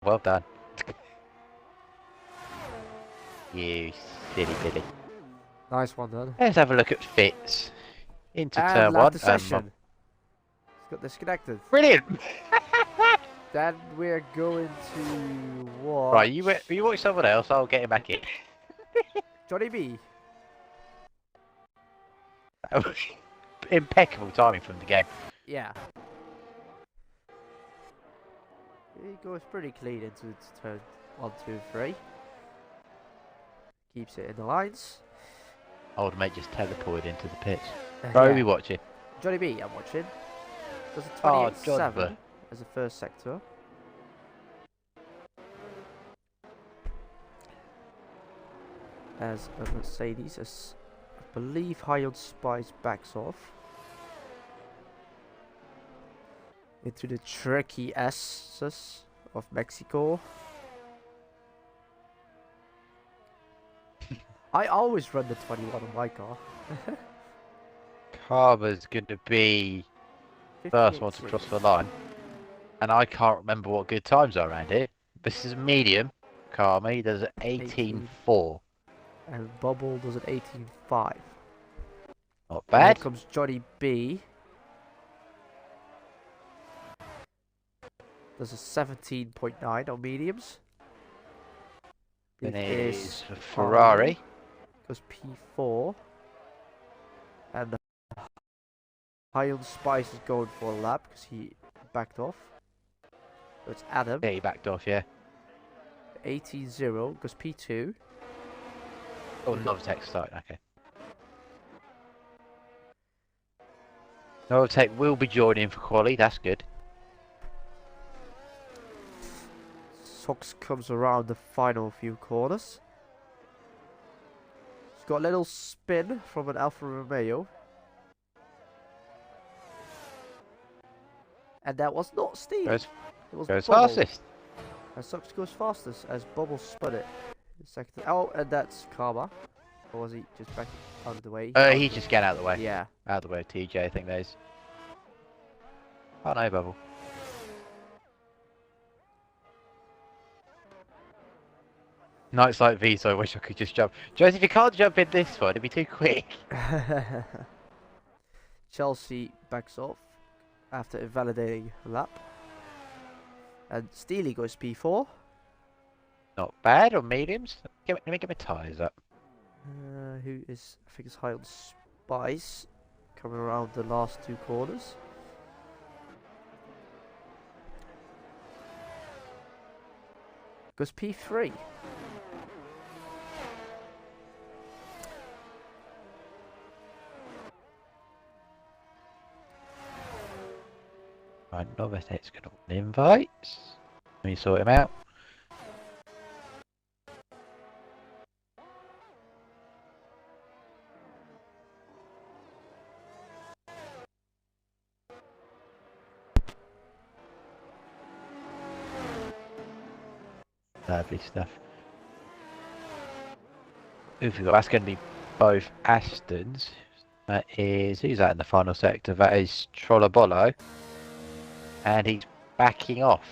well done. You silly Billy. Nice one then. Let's have a look at Fitz. Into And turn left one. the session. It's got disconnected. Brilliant! Then we're going to watch... Right, you watch someone else, I'll get him back in. Johnny B. Impeccable timing from the game. Yeah. He goes pretty clean into turn 1, 2, 3. Keeps it in the lines. Old mate just teleported into the pitch. Right, Yeah. who are we watching? Johnny B, I'm watching. Does a Oh, 28-7 as a first sector. As a Mercedes, as I believe High on Spice backs off. Into the tricky S's of Mexico. I always run the 21 on my car. Karma's going to be first one to cross the line. And I can't remember what good times are around here. This is a medium. Karma, he does an 18.4. And Bubble does an 18.5. Not Here bad. comes Johnny B. Does a 17.9 on mediums. Then It it is is a Ferrari. Goes P4. And the High on Spice is going for a lap because he backed off. So it's Adam. Yeah, he backed off, yeah. 18.0 goes P2. Oh, Novotech start, okay. Novotech will be joining for quali, that's good. Sox comes around the final few corners. He's got a little spin from an Alfa Romeo. And that was not Steve. It was Goes Bubble. fastest. And Sox goes fastest as Bubble spun it. Second. Oh, and that's Karma. Or was he just back out of the way? He just got out of the way. Yeah. Out of the way of TJ, I think those. Oh no, Bubble. Nights like these, I wish I could just jump. Joseph, you can't jump in this one, it'd be too quick. Chelsea backs off after invalidating a lap. And Steely goes P4. Not bad on mediums. Let me get my tyres up. Who is, I think it's High on Spice, coming around the last two corners. Goes P3. Right, Novotech's gonna win invites. Let me sort him out. Lovely stuff. Oof, that's going to be both Astons. That is, who's that in the final sector? That is Trollabolo. And he's backing off.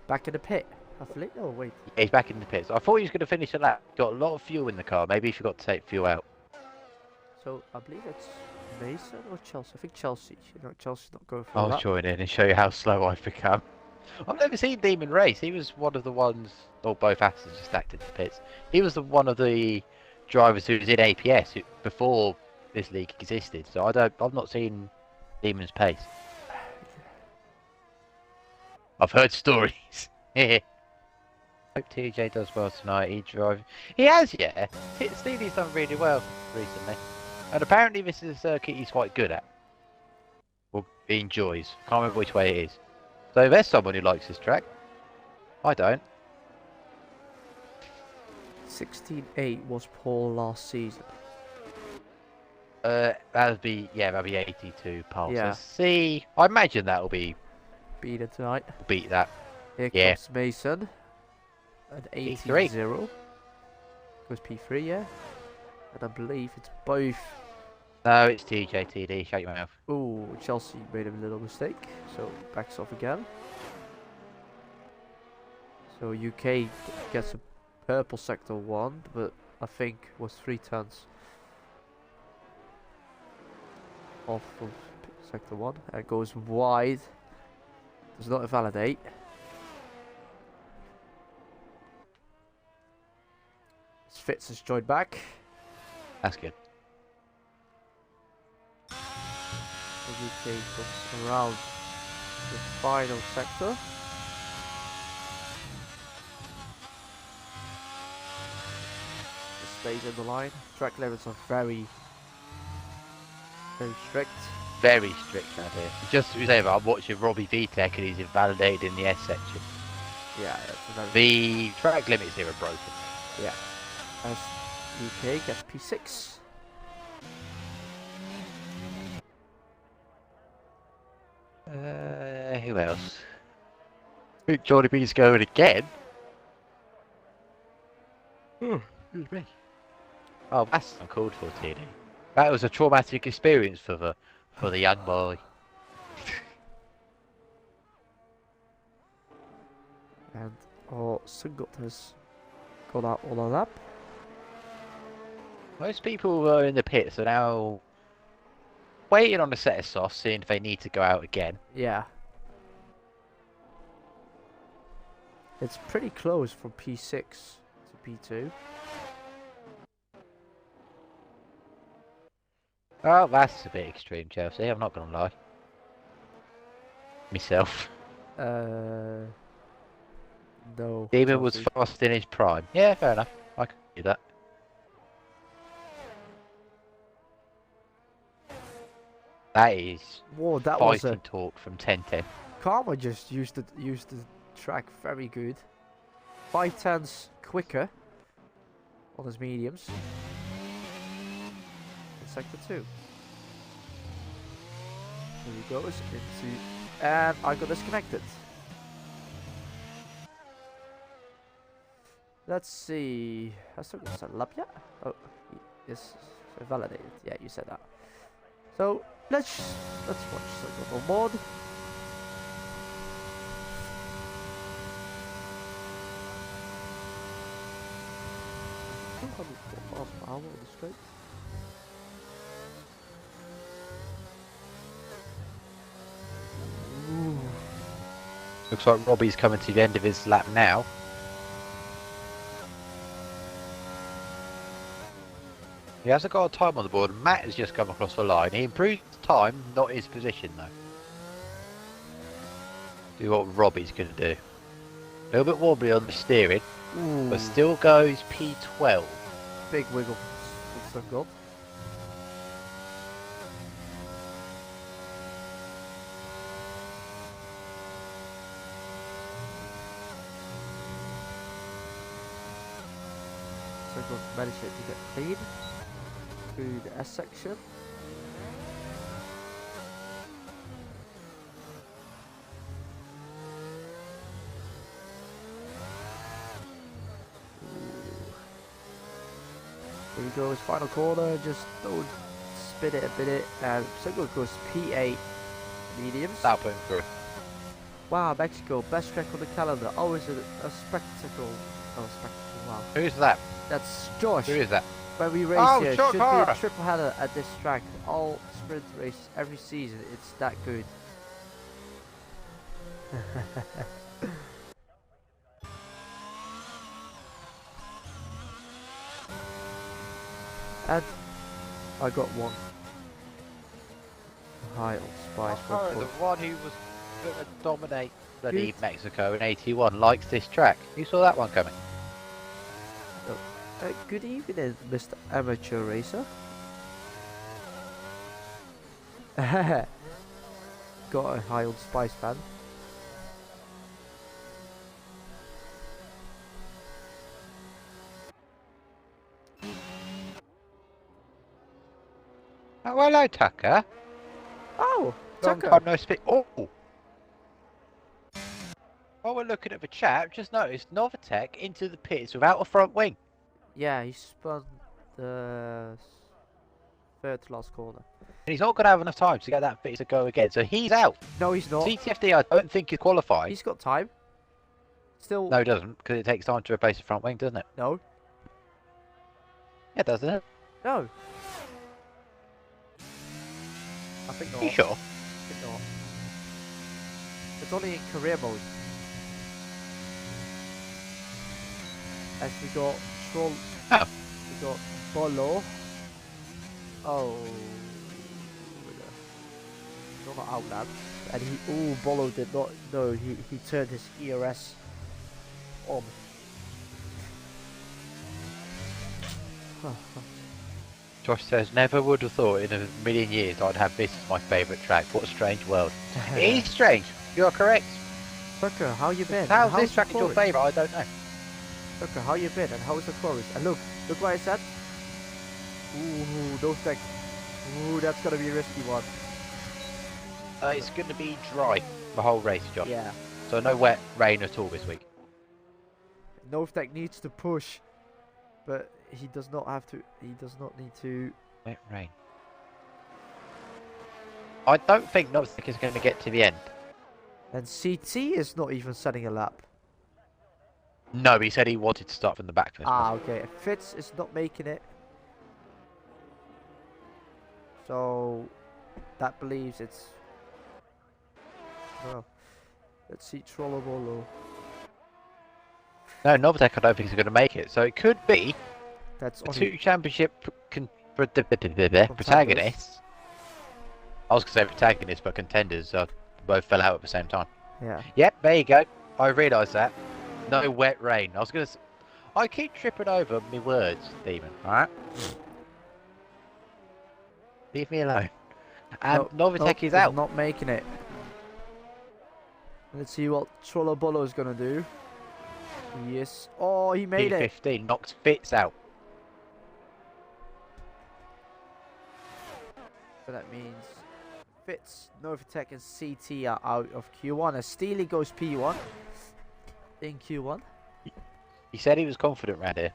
Back in the pit, I believe. Oh, wait. Yeah, he's back in the pits. I thought he was going to finish a lap. Got a lot of fuel in the car. Maybe he forgot to take fuel out. So, I believe it's Mason or Chelsea. I think Chelsea. You know, Chelsea's not going for I'll that. join in and show you how slow I've become. I've never seen Demon race. He was one of the ones, or both Astons just stacked in the pits. He was one of the drivers who was in APS before this league existed. So I've not seen Demon's pace. I've heard stories. Hope TJ does well tonight. He has, yeah. Stevie's done really well recently, and apparently this is a circuit he's quite good at. Well, he enjoys. Can't remember which way it is. So there's someone who likes this track. I don't. 16.8 was Paul last season. That'd be 82 pulse. Yeah. See, I imagine that'll be Beat it tonight. beat that. Here Yeah. comes Mason. At P3. 18.0. Goes P3, yeah. And I believe it's both. No, it's TJTD. Shut your mouth. Ooh, Chelsea made a little mistake. So backs off again. So UK gets a purple sector 1, but I think was 3 turns off of sector 1 and goes wide. Does not invalidate. Fitz has joined back. That's good. The UK goes around the final sector. It stays in the line. Track limits are very strict. Very strict out here. Just to say, I'm watching Robbie VTech and he's invalidated in the S section. Yeah, that's another. The track limits here are broken. Yeah. As UK gets P6. Who else? I think Johnny B's going again. Oh, excuse me. Oh, that's uncalled for, TD. That was a traumatic experience for the young boy. And our Sungot has got out on a lap. Most people who are in the pits are now waiting on a set of softs, seeing if they need to go out again. Yeah. It's pretty close from P6 to P2. Oh, that's a bit extreme, Chelsea. I'm not gonna lie. Myself. No. Demon was Chelsea. fast in his prime. Yeah, fair enough. I can do that. That is Whoa, that was fighting a talk from 10-10. Karma just used the track very good. 5 tenths quicker on his mediums. In sector 2. Here he goes into, and I got disconnected. Let's see. I still got set up yet? Oh, yes, validated. Yeah, you said that. So let's watch some on board. Miles per hour on the straight. Ooh. Looks like Robbie's coming to the end of his lap now. He hasn't got a time on the board. Matt has just come across the line. He improved time, not his position though. Do what Robbie's going to do. A little bit wobbly on the steering, Ooh. but still goes P12. Big wiggle for some gold. So we've managed to get clean through the S section. Here we go, his final corner, just don't spin it a bit, and Single goes P8 mediums. That'll put him through. Wow, Mexico, best track on the calendar, always a spectacle. Oh, spectacle, wow. Who's that? That's Josh. Who is that? When we race Oh, here, Josh should be a Hara. triple header at this track. All sprint races every season, it's that good. And I got one. High on Spice. Oh, the one who was going to dominate bloody Mexico in 81 likes this track. You saw that one coming. Good evening, Mr. Amateur Racer. Got a high on Spice fan. Oh, hello, Tucker. Oh, Long Tucker. time no speak. Oh! While we're looking at the chat, just noticed Novatech into the pits without a front wing. Yeah, he spun the third to last corner. And he's not going to have enough time to get that fit to go again, so he's out. No, he's not. CTFD, I don't think is qualified. He's got time. Still, No, it doesn't, because it takes time to replace the front wing, doesn't it? no, Yeah, doesn't it? no. I think not. Are you sure? I think not. It's only in career mode. As we got Troll, Oh. we got Bolo. Oh, not outlap. And he, Bolo did not know. He turned his ERS on. Josh says, never would have thought in a million years I'd have this as my favourite track. What a strange world. It is strange. You're correct. Tucker, how you been? How's this track your favourite? I don't know. Tucker, how you been? And how's the chorus? And look what I said. Ooh, those decks. Ooh, that's gonna be a risky one. It's going to be dry the whole race, Josh. Yeah. So no wet rain at all this week. Novtek needs to push, but he does not have to. He does not need to. Wet rain. I don't think Novsek is going to get to the end. And CT is not even setting a lap. No, he said he wanted to start from the back. Ah, okay. Fitz is not making it. So that believes it's. Well, let's see Trollobolo. No, Novak I don't think is going to make it. So it could be That's the only two championship protagonists. I was going to say protagonists, but contenders both fell out at the same time. yeah. Yep, there you go. I realised that. No wet rain. I was going to. I keep tripping over my words, Demon. All right. Leave me alone. And Novitek is out. Not making it. Let's see what Trollobolo is gonna do. Yes. Oh, he made it. P15 knocks Fitz out. So that means Fitz, Novitek, and CT are out of Q1. As Steely goes P1 in Q1. He said he was confident round here.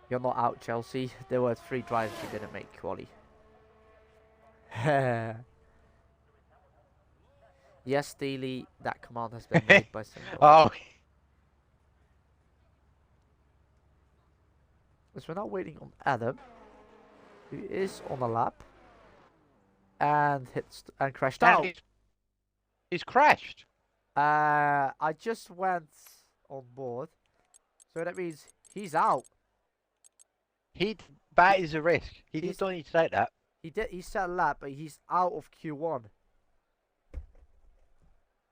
You're not out, Chelsea. There were 3 drivers who didn't make quali. Yes, Steely, that command has been made by someone. Oh, Because we're now waiting on Adam, who is on a lap and crashed out. He's crashed. I just went on board, so that means he's out. That is a risk. He did not need to take that. He set a lap, but he's out of Q1.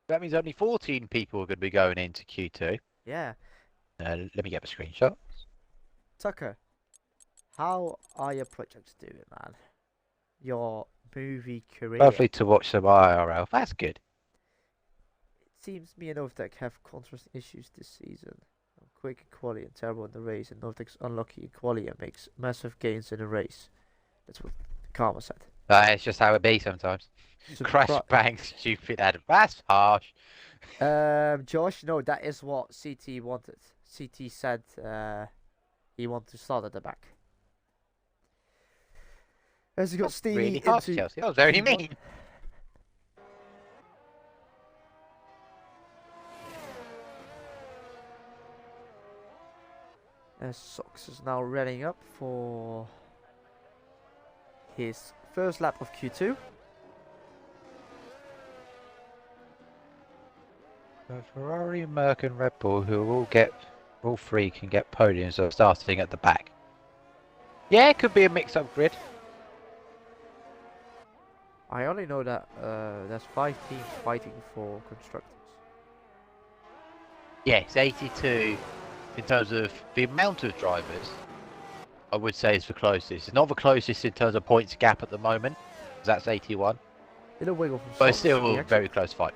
That means only 14 people are going to be going into Q2. Yeah. Let me get the screenshot. Tucker, how are your projects doing, man? Your movie career. Lovely to watch some IIRL. That's good. It seems me and Novtek have contrast issues this season. I'm quick in quali and terrible in the race, and Novtek's unlucky in quali and makes massive gains in the race. That's what Karma said. It's just how it be sometimes. Crash bang, stupid Adam. That's harsh. Josh, no, that is what CT wanted. CT said he wanted to start at the back. As he got Steely Really harsh, into Chelsea. That was very mean. Sox is now readying up for his first lap of Q2. Ferrari, Merc and Red Bull, who all 3 can get podiums of starting at the back. Yeah, it could be a mix-up grid. I only know that there's 5 teams fighting for constructors. Yes, 82 in terms of the amount of drivers. I would say is the closest. It's not the closest in terms of points gap at the moment. That's 81. Little wiggle from But it's Sox. still a very close fight.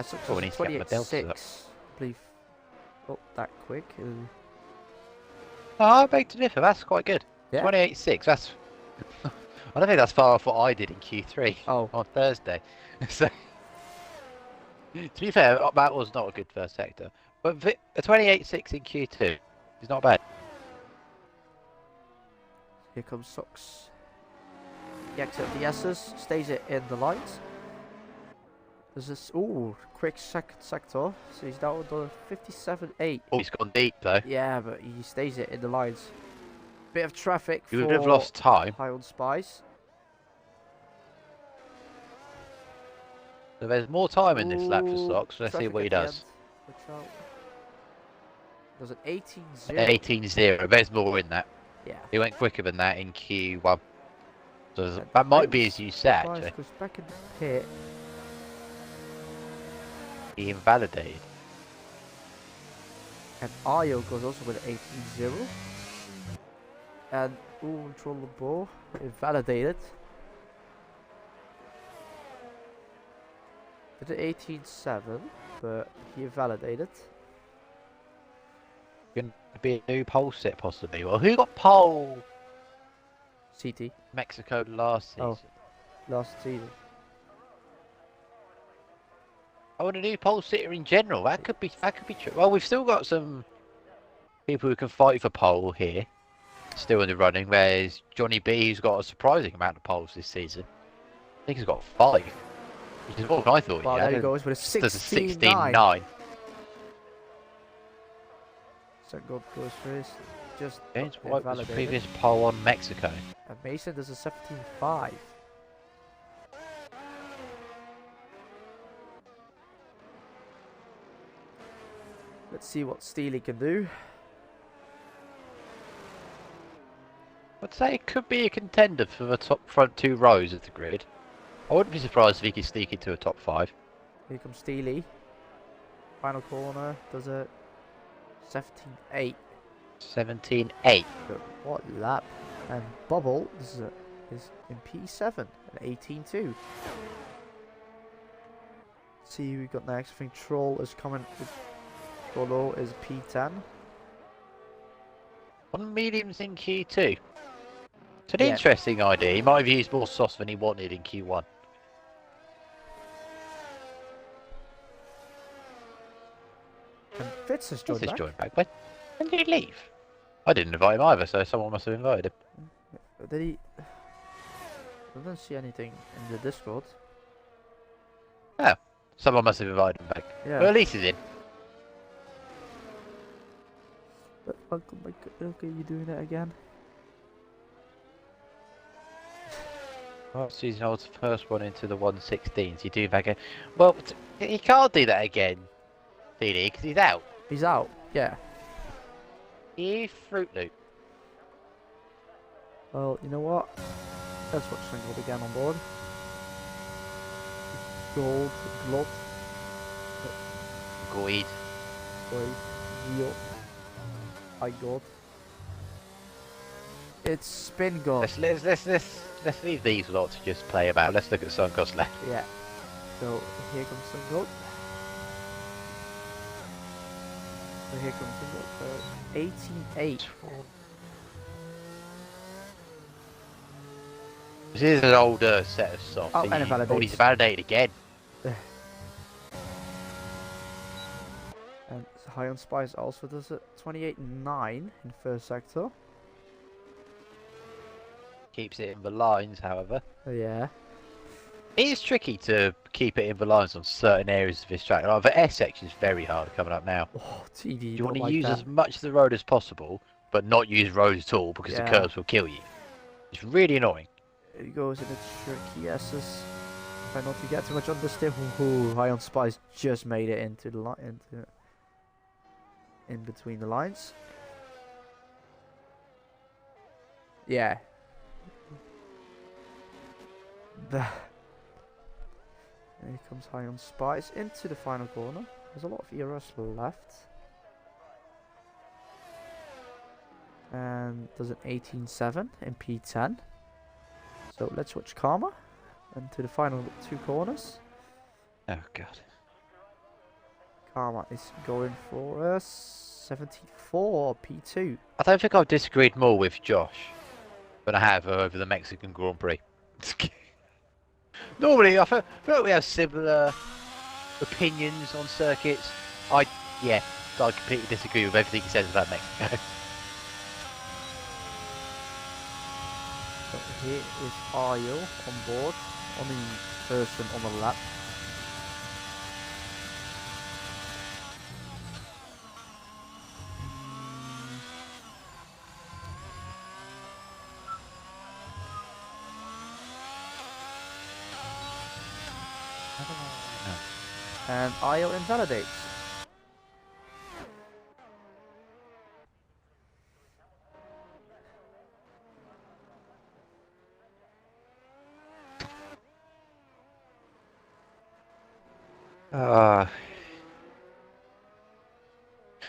Sox Oh, we is need to get my deltas 28.6. up. I believe. Oh, that quick. Oh, I beg to differ. That's quite good. Yeah. 28.6. That's. I don't think that's far off what I did in Q3 on Thursday. So, to be fair, that was not a good first sector. But a 28.6 in Q2 is not bad. Here comes Sox. the exit of the S's, stays it in the lines. There's this, ooh, quick second sector. So he's down to 57.8. Oh, he's gone deep though. Yeah, but he stays it in the lines. Bit of traffic You for would have lost time. High on Spice. So there's more time in this lap for Ooh, Stocks. Let's see traffic what he at the does. end. Watch out. There's an 18.0. 18-0. There's more in that. Yeah. He went quicker than that in Q1. So that might be as you said, Spice actually. goes back in the pit. He invalidated. And Ayo goes also with 18.0. And ooh, control the ball. Invalidated. With the 18.7, but he invalidated. Going to be a new pole set possibly. Well, who got pole CT. Mexico last season? Oh. Last season. Oh, and a new pole sitter in general. That could be true. Well, we've still got some people who can fight for pole here, still in the running. There's Johnny B, who's got a surprising amount of poles this season. I think he's got 5, which is more than I thought Well, he had. there he goes with a Does a 16.9. 16.9. So God goes first. Just James White was invalidated. previous pole on Mexico. And Mason does a 17.5. Let's see what Steely can do. I'd say it could be a contender for the top front 2 rows of the grid. I wouldn't be surprised if he could sneak into a top 5. Here comes Steely. Final corner does a 17.8. 17.8. But what lap? And Bubble is in P7 and 18.2. See who we got next. I think Troll is coming. Trollo is P10. On mediums in Q2. It's an Yeah. interesting idea. He might have used more sauce than he wanted in Q1. And Fitz has joined This back. joined back. When did he leave? I didn't invite him either, so someone must have invited him. Did he? I don't see anything in the Discord. Someone must have invited him back. Yeah. Well, at least he's in. But Uncle Mike, okay, you doing it again? Last season holds the first one into the 116s. You do that again. Well, he can't do that again, CD, because he's out. He's out. Yeah. He Fruit Loop. Well, you know what? Let's watch Single again on board. Gold, Glot, Goid. Geo. I got. It's Spin God. Let's leave these lot to just play about. Let's look at Suncoast left. Yeah. So here comes Single. So here comes Single. 18.8. This is an older set of softs. Oh, and it validates. Oh, he's validated again. And High on Spice also does it 28.9 in first sector. Keeps it in the lines, however. Oh, yeah. It is tricky to keep it in the lines on certain areas of this track. Like the S section is very hard coming up now. Oh, TD. You want to like use that. as much of the road as possible, but not use roads at all because Yeah. the curves will kill you. It's really annoying. It goes in its tricky S's. Try not to get too much understeer. Ooh, High on Spice just made it into the line, in between the lines. Yeah. Here comes High on Spice into the final corner. There's a lot of ERS left. And does an 18.7 in P10. So let's watch Karma into the final 2 corners. Oh god. Karma is going for a 74 P2. I don't think I've disagreed more with Josh than I have over the Mexican Grand Prix. Normally, I feel like we have similar opinions on circuits. I completely disagree with everything he says about Mexico. Here is Ayo on board, only person on the lap. And Ayo invalidates.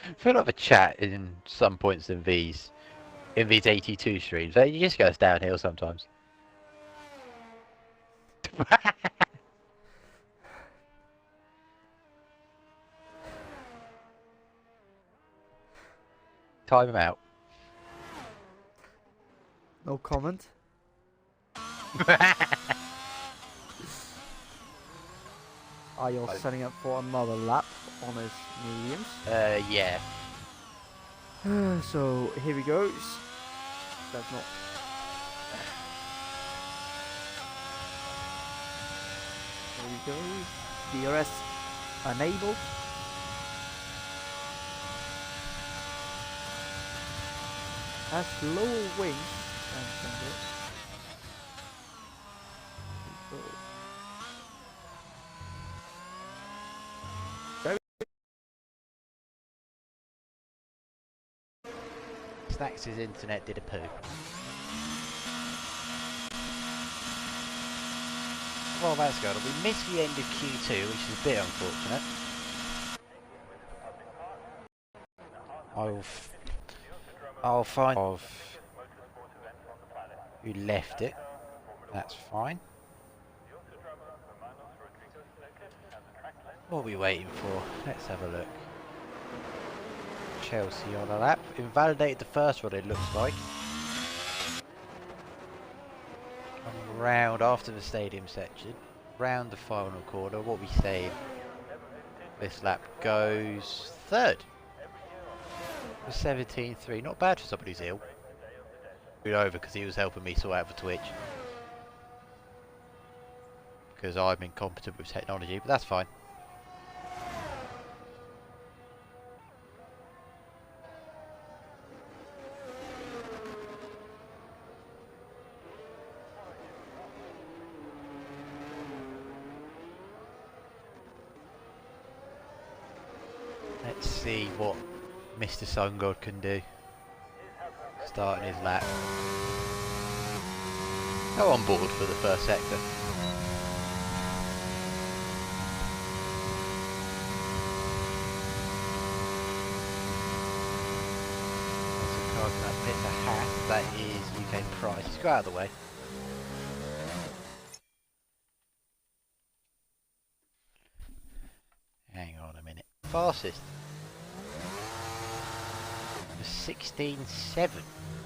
I feel like a chat in some points in these 82 streams. It just goes downhill sometimes. Time him out. No comment. Ayo setting up for another lap on his mediums. Yeah. So here he goes. That's not. There we go. DRS enabled. Has lower wings than Sungo. Snacks' internet did a poo. Well, that's good. We missed the end of Q2, which is a bit unfortunate. I'll find of who left it. That's fine. What are we waiting for? Let's have a look. Chelsea on a lap. Invalidated the first one, it looks like. Come round after the stadium section. Round the final corner. What are we saying? This lap goes third. For 17.3. Not bad for somebody who's ill. Over because he was helping me sort out for Twitch. Because I'm incompetent with technology, but that's fine. Let's see what Mr. Sungod can do. Starting his lap. Go on board for the first sector. There's a car that pits a hat. That is UK Price. Just go out of the way. Hang on a minute. Fastest. 16.7. I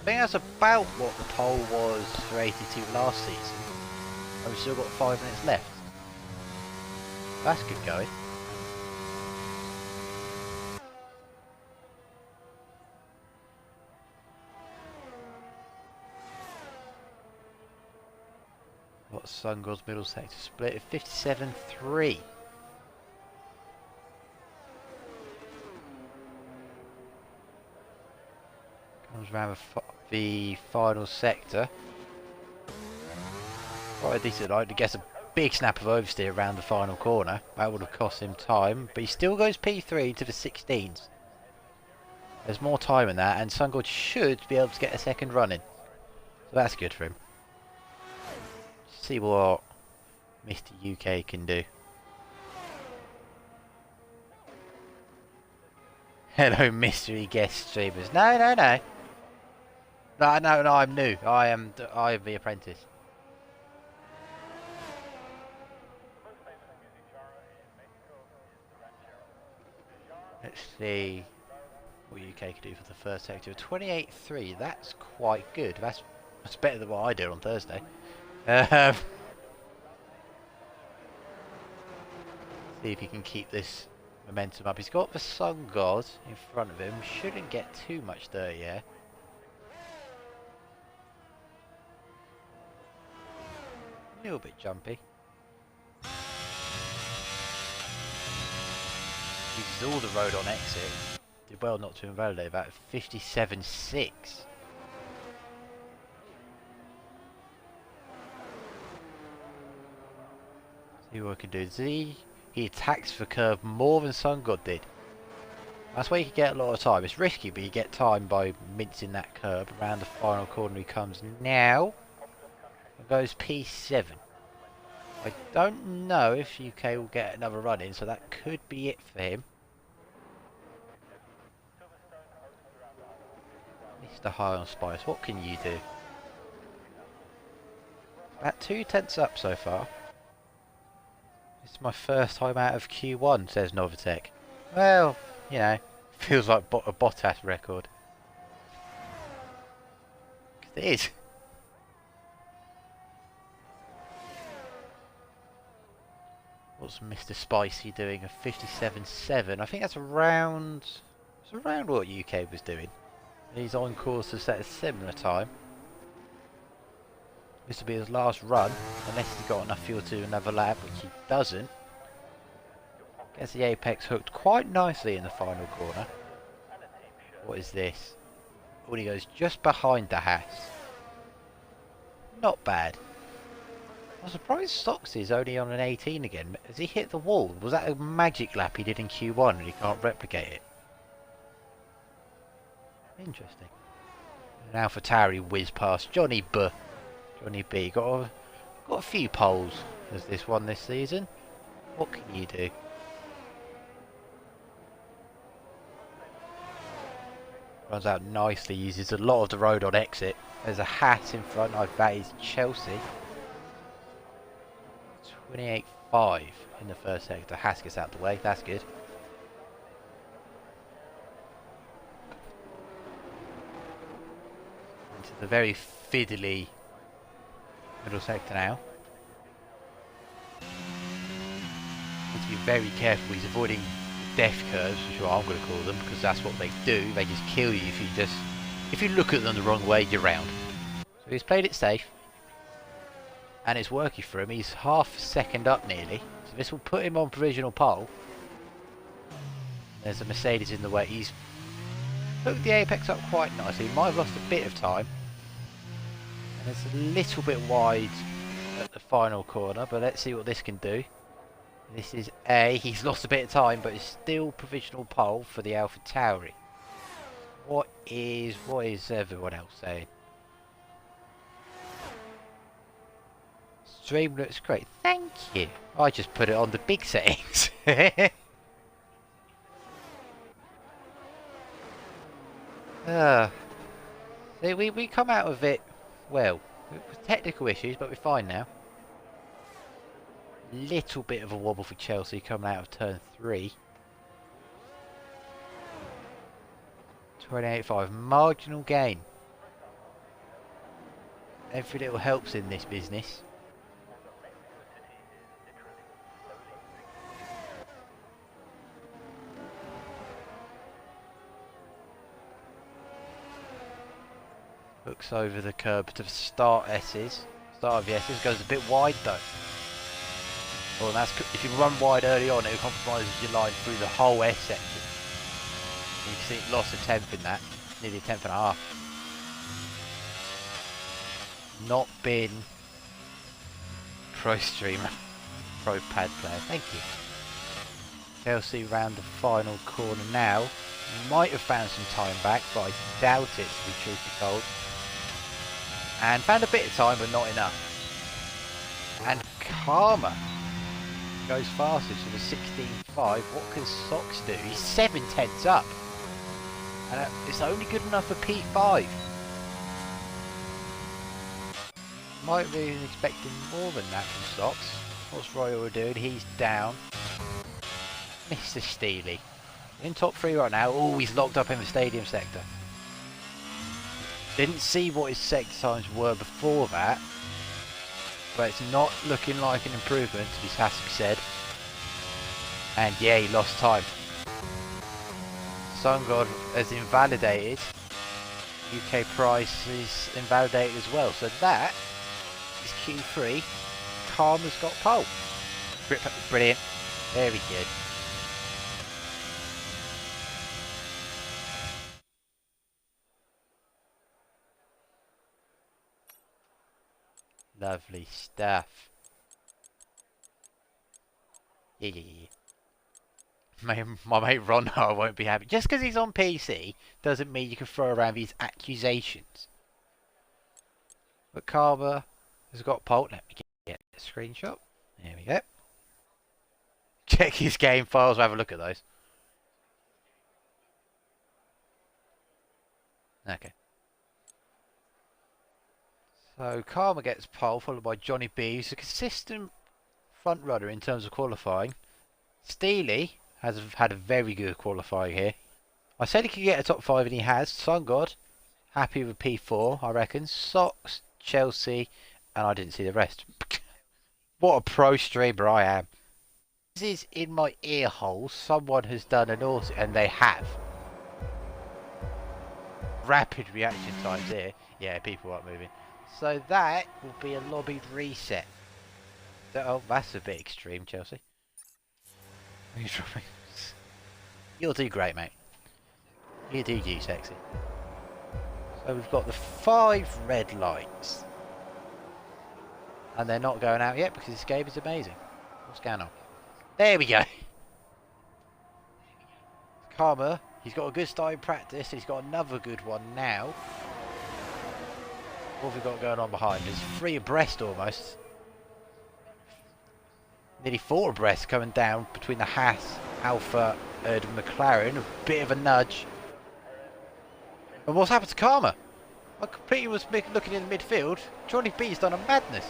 think that's about what the pole was for 82 last season. And we've still got 5 minutes left. That's good going. What's Sungod's middle sector split at 57.3. Comes around the final sector. Quite a decent. I'd guess a big snap of oversteer around the final corner. That would have cost him time, but he still goes P3 to the 16s. There's more time in that, and Sungod should be able to get a second run in. So that's good for him. See what Mr. UK can do. Hello, mystery guest streamers. No, no, no. No, no, no, I'm new. I am the apprentice. Let's see what UK can do for the first sector. 28.3, that's quite good. That's better than what I did on Thursday. See if he can keep this momentum up. He's got the Sun God in front of him. Shouldn't get too much dirty air. A little bit jumpy. Uses all the road on exit. Did well not to invalidate that. 57.6. See what I can do. He attacks the curve more than Sun God did. That's where you can get a lot of time. It's risky, but you get time by mincing that curb. Around the final corner he comes now. And goes P7. I don't know if UK will get another run in, so that could be it for him. Mr. High on Spice, what can you do? About 2/10 up so far. It's my first time out of Q1, says Novatech. Well, you know, feels like a Bottas record. 'Cause it is. What's Mr. Spicy doing? A 57.7. I think that's around. It's around what UK was doing. He's on course to set a similar time. This will be his last run, unless he's got enough fuel to do another lap, which he doesn't. Gets the apex hooked quite nicely in the final corner. What is this? Oh, he goes just behind the Haas. Not bad. I'm surprised Stocks is only on an 18 again. Has he hit the wall? Was that a magic lap he did in Q1 and he can't replicate it? Interesting. And AlphaTauri whiz past Johnny B. Got a few poles as this one this season. What can you do? Runs out nicely, uses a lot of the road on exit. There's a Haas in front, that is Chelsea. 28.5 in the first sector. Haas gets out of the way, that's good. Into the very fiddly middle sector now. Need to be very careful, he's avoiding death curves, which is what I'm going to call them, because that's what they do. They just kill you if you look at them the wrong way, you're round. So he's played it safe, and it's working for him. He's half a second up nearly, so this will put him on provisional pole. There's a Mercedes in the way. He's hooked the apex up quite nicely. He might have lost a bit of time, and it's a little bit wide at the final corner, but let's see what this can do. This is he's lost a bit of time, but it's still provisional pole for the AlphaTauri. What is everyone else saying? Stream looks great. Thank you. I just put it on the big settings. We come out of it, well, with technical issues, but we're fine now. Little bit of a wobble for Chelsea coming out of turn 3. 28.5, marginal gain. Every little helps in this business. Hooks over the curb to the start of the S's, goes a bit wide though. Well, that's if you run wide early on, it compromises your line through the whole S section. You can see it lost a tenth in that, nearly a tenth and a half. Not been pro streamer, pro pad player. Thank you. Chelsea round the final corner now. Might have found some time back, but I doubt it, to be truthfully told. And found a bit of time, but not enough. And Karma goes fastest with a 16.5. What can Socks do? He's 7/10 up. And it's only good enough for P5. Might have been expecting more than that from Socks. What's Royal doing? He's down. Mr. Steely. In top 3 right now. Oh, he's locked up in the stadium sector. Didn't see what his sector times were before that. But it's not looking like an improvement, as has to be said. And yeah, he lost time. Sun God has invalidated. UK Price is invalidated as well. So that is Q3. Karma's got pole. Brilliant. Very good. Lovely stuff. Yeah. My mate Ron won't be happy. Just because he's on PC doesn't mean you can throw around these accusations. But Karma has got pole. Let me get a screenshot. There we go. Check his game files. Have a look at those. Okay. So Karma gets pole, followed by Johnny B, who's a consistent front runner in terms of qualifying. Steely has had a very good qualifying here. I said he could get a top 5 and he has. Sun God, happy with P4, I reckon. Sox, Chelsea, and I didn't see the rest. What a pro streamer I am. This is in my ear hole. Someone has done an awesome, and they have. Rapid reaction times here. Yeah, people aren't moving. So that will be a lobby reset. Oh, that's a bit extreme, Chelsea. You'll do great, mate. You do you, sexy. So we've got the 5 red lights. And they're not going out yet because this game is amazing. What's going on? There we go. Karma, he's got a good start in practice. He's got another good one now. What have we got going on behind? There's 3 abreast almost. Nearly 4 abreast coming down between the Haas, Alpha, and McLaren. A bit of a nudge. And what's happened to Karma? I completely was looking in the midfield. Johnny B's done a madness.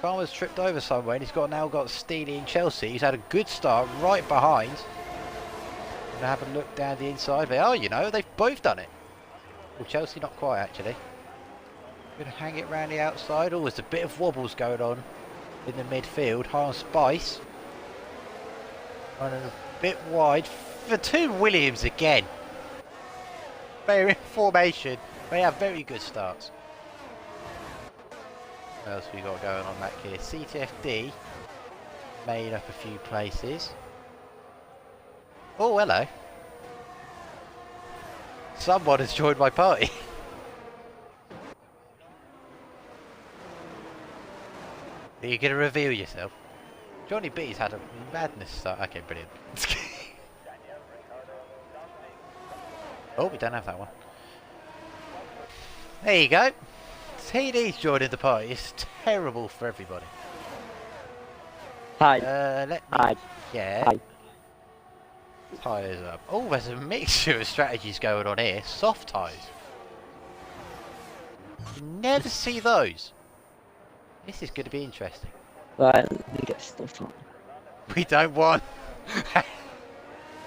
Karma's tripped over somewhere and he's now got Steely and Chelsea. He's had a good start right behind. Gonna have a look down the inside. They are, you know, they've both done it. Well, Chelsea not quite actually. Gonna hang it round the outside. Oh, there's a bit of wobbles going on in the midfield. High on Spice. Running a bit wide for 2 Williams again. They're in formation. They have very good starts. What else we got going on back here? CTFD made up a few places. Oh, hello. Someone has joined my party. Are you going to reveal yourself? Johnny B's had a madness start. Okay, brilliant. Oh, we don't have that one. There you go. TD's joining the party. It's terrible for everybody. Hi. Let me... Hi. Yeah. Hi. Tyres up. Oh, there's a mixture of strategies going on here. Soft tyres. You never see those. This is going to be interesting. Right, let me get stuff on. We don't want...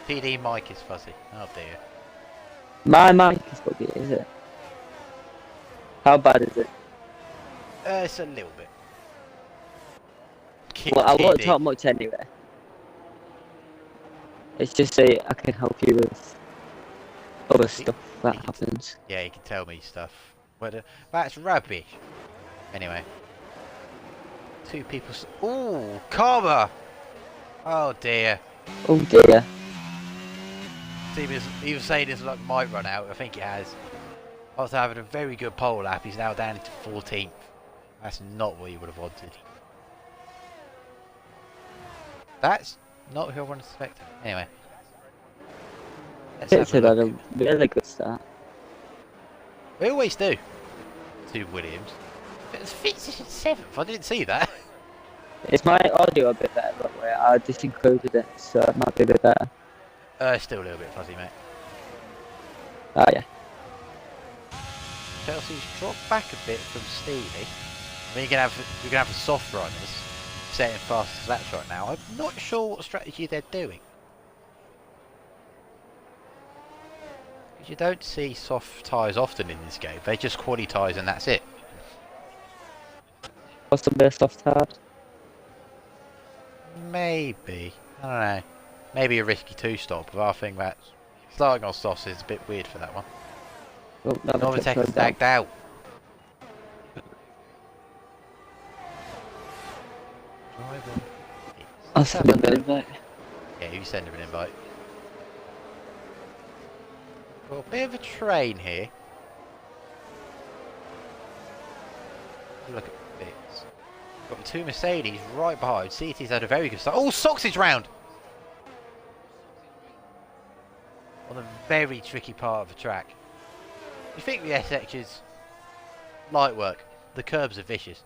TD mic is fuzzy. Oh dear. My mic is buggy, is it? How bad is it? It's a little bit. Well, I won't TD. talk much anyway. It's just so I can help you with other stuff that happens. Yeah, you can tell me stuff. Whether that's rubbish. Anyway. 2 people. Ooh, Karma! Oh dear. Oh dear. He was saying this like might run out. I think it has. After having a very good pole lap, he's now down into 14th. That's not what he would have wanted. That's not who I wanted to expect. Anyway. Let's It's have a had look. a really good start. We always do. 2 Williams. It's Fitz in 7th. I didn't see that. Is my audio a bit better that way? I just included it, so it might be a bit better. Still a little bit fuzzy, mate. Ah, yeah. Chelsea's dropped back a bit from Steely. I mean, you're gonna have the soft runners setting fast as laps right now. I'm not sure what strategy they're doing. Because you don't see soft tyres often in this game. They're just quali tyres and that's it. What's the best soft hard? Maybe. I don't know. Maybe a risky 2-stop, but I think that starting on softs is a bit weird for that one. Oh, that Novatech is down. tagged out. I'll send him an invite. Yeah, you send him an invite. Well, a bit of a train here. Look at this. Got the two Mercedes right behind. CT's had a very good start. Oh, sausage round! On a very tricky part of the track. You think the SX is light work? The curbs are vicious.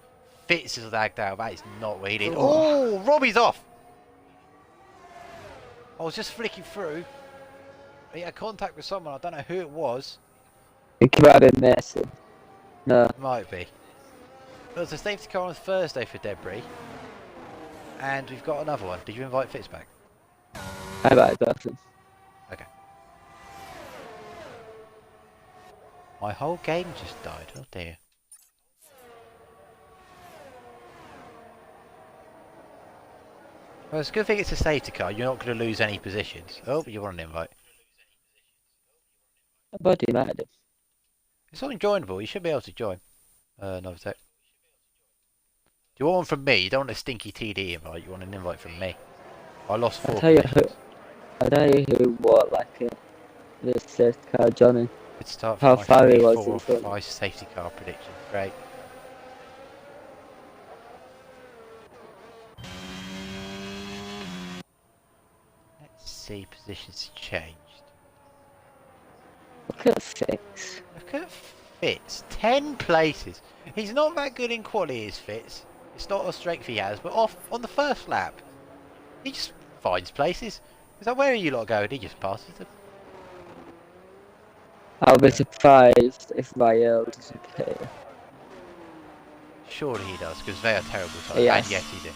Fitz is lagged out. That is not what he did. Oh, Robbie's off! I was just flicking through. He had contact with someone. I don't know who it was. It could have been Mason. No. Might be. There was a safety car on Thursday for debris. And we've got another one. Did you invite Fitz back? How about Dawson? Okay. My whole game just died. Oh dear. Well, it's a good thing it's a safety car. You're not going to lose any positions. Oh, but you want an invite. What do you matter? It's all enjoyable. You should be able to join. Another tech. Do you want one from me? You don't want a stinky TD invite. You want an invite from me. I lost 4 positions. I tell you who what like this safety car, Johnny. Good start How for far my he 3, was 4, in front. 5 safety car prediction. Great. Let's see, positions changed. Look at Fix. Look at Fitz, 10 places. He's not that good in quality as Fitz. It's not a strength he has, but off on the first lap, he just finds places. Is that where are you lot going? He just passes them. I'll be surprised if IIRL disappear. Surely he does, because they are terrible tyres. Yes. And yes, he did.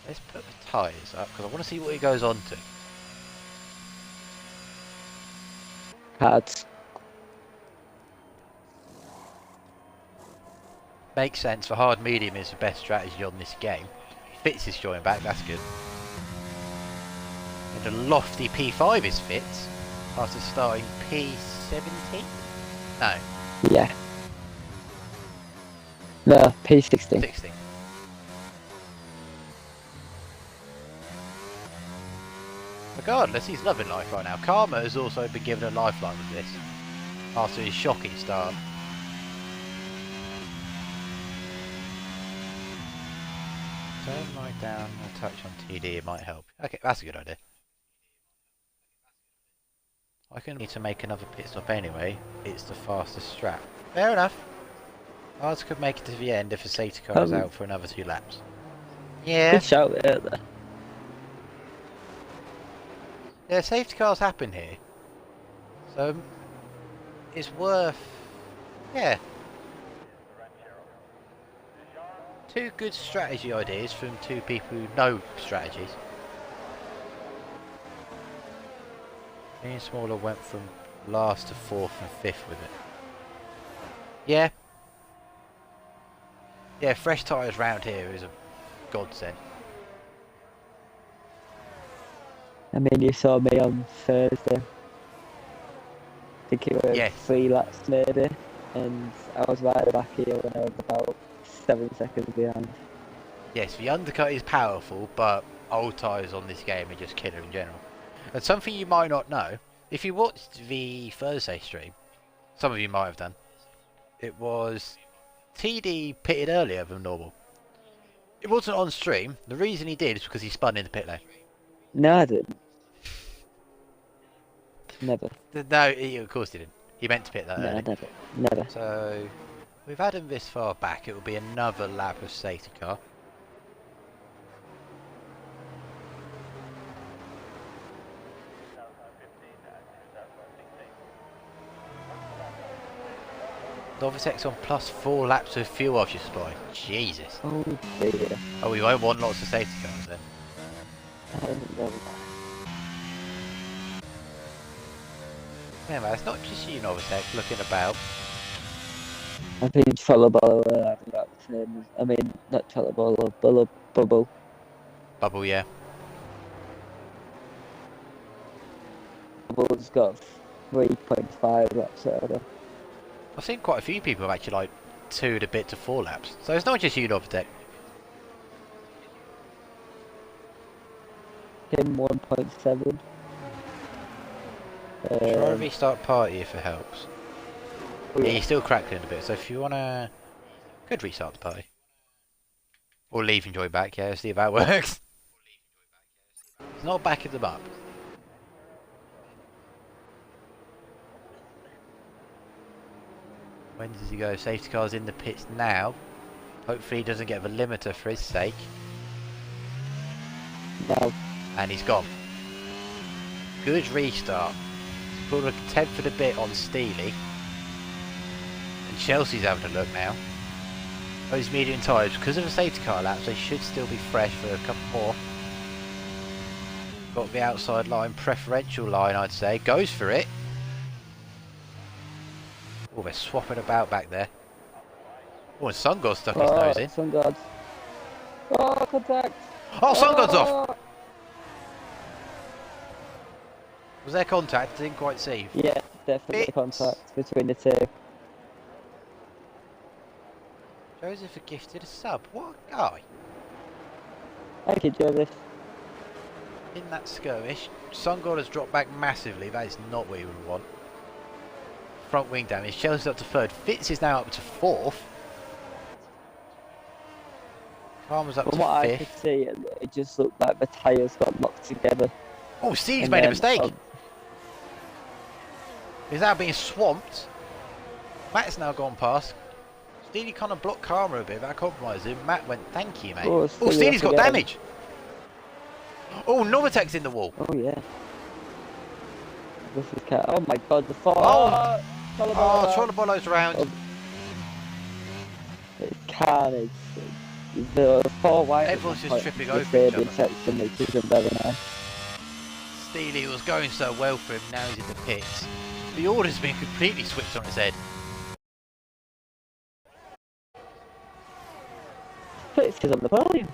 Let's put the tyres up, because I want to see what he goes on to. Cards. Makes sense, for hard medium is the best strategy on this game. Fitz is joining back, that's good. And a lofty P5 is Fitz, after starting P17? No, Yeah. No, P16. 16. Regardless, he's loving life right now. Karma has also been given a lifeline with this, after his shocking start. Turn right down, a touch on TD, it might help. Okay, that's a good idea. I can need to make another pit stop anyway. It's the fastest strap. Fair enough. Ours could make it to the end if the safety car is out for another 2 laps. Yeah. Good shout there. Yeah, safety cars happen here. So, it's worth... Yeah. 2 good strategy ideas from 2 people who know strategies. Me and Smaller went from last to 4th and 5th with it. Yeah. Yeah, fresh tyres round here is a godsend. I mean, you saw me on Thursday. I think it was Yes. 3 laps maybe, and I was right at the back here when I was about 7 seconds behind. Yes, the undercut is powerful, but old tyres on this game are just killer in general. And something you might not know, if you watched the Thursday stream, some of you might have done, it was TD pitted earlier than normal. It wasn't on stream. The reason he did is because he spun in the pit lane. No, I didn't. Never. No, of course he didn't. He meant to pit that No, early. never. Never. So, we've had him this far back. It will be another lap of safety car. Novatek's on plus 4 laps of fuel off your supply. Jesus. Oh dear. Oh, we won't want lots of safety cars then. I don't know. Yeah, man, it's not just you, Novatek, looking about. I think Trollaball have about the same. I mean, not Trollaball, Bubble. Bubble, yeah. Bubble's got 3.5 laps out of it. I've seen quite a few people have actually like 2 and a bit to 4 laps. So it's not just you, Novatek. him 1.7. Try a restart party if it helps. Oh, Yeah, you're still crackling a bit, so if you wanna, could restart the party. Or leave and join back, yeah, see if that works. It's not backing them up. When does he go? Safety car's in the pits now. Hopefully he doesn't get the limiter for his sake. No. And he's gone. Good restart. Pulled a tenth of the bit on Steely. And Chelsea's having a look now. Those medium tyres, because of the safety car laps, they should still be fresh for a couple more. Got the outside line, preferential line I'd say. Goes for it. Oh, they're swapping about back there. Oh, and Sun God stuck his nose in. Sun God. Oh, contact. Oh, Sun God's off! Was there contact? I didn't quite see. Yeah, definitely Bits. contact between the two. Joseph had gifted a sub. What a guy. Thank you, Joseph. In that skirmish, Sun God has dropped back massively. That is not what you would want. Front wing damage. Chelsea's up to third. Fitz is now up to fourth. Karma's up From to what I fifth. could see, it just looked like the tyres got knocked together. Oh, Steve's And made a then, mistake. He's now being swamped. Matt's now gone past. Steely kind of blocked Karma a bit. That compromised him. Matt went, thank you, mate. Oh, Oh, Steely's got again. damage. Oh, Novatek's in the wall. Oh, yeah. This is oh my god, the fall. Oh. Trollobolo. Trollobolo's around. Oh. It's carnage. The 4 white. Everyone's just tripping over each other. Section, which isn't very nice. Steely was going so well for him, now he's in the pits. The order's been completely switched on its head. Fitz is on the podium.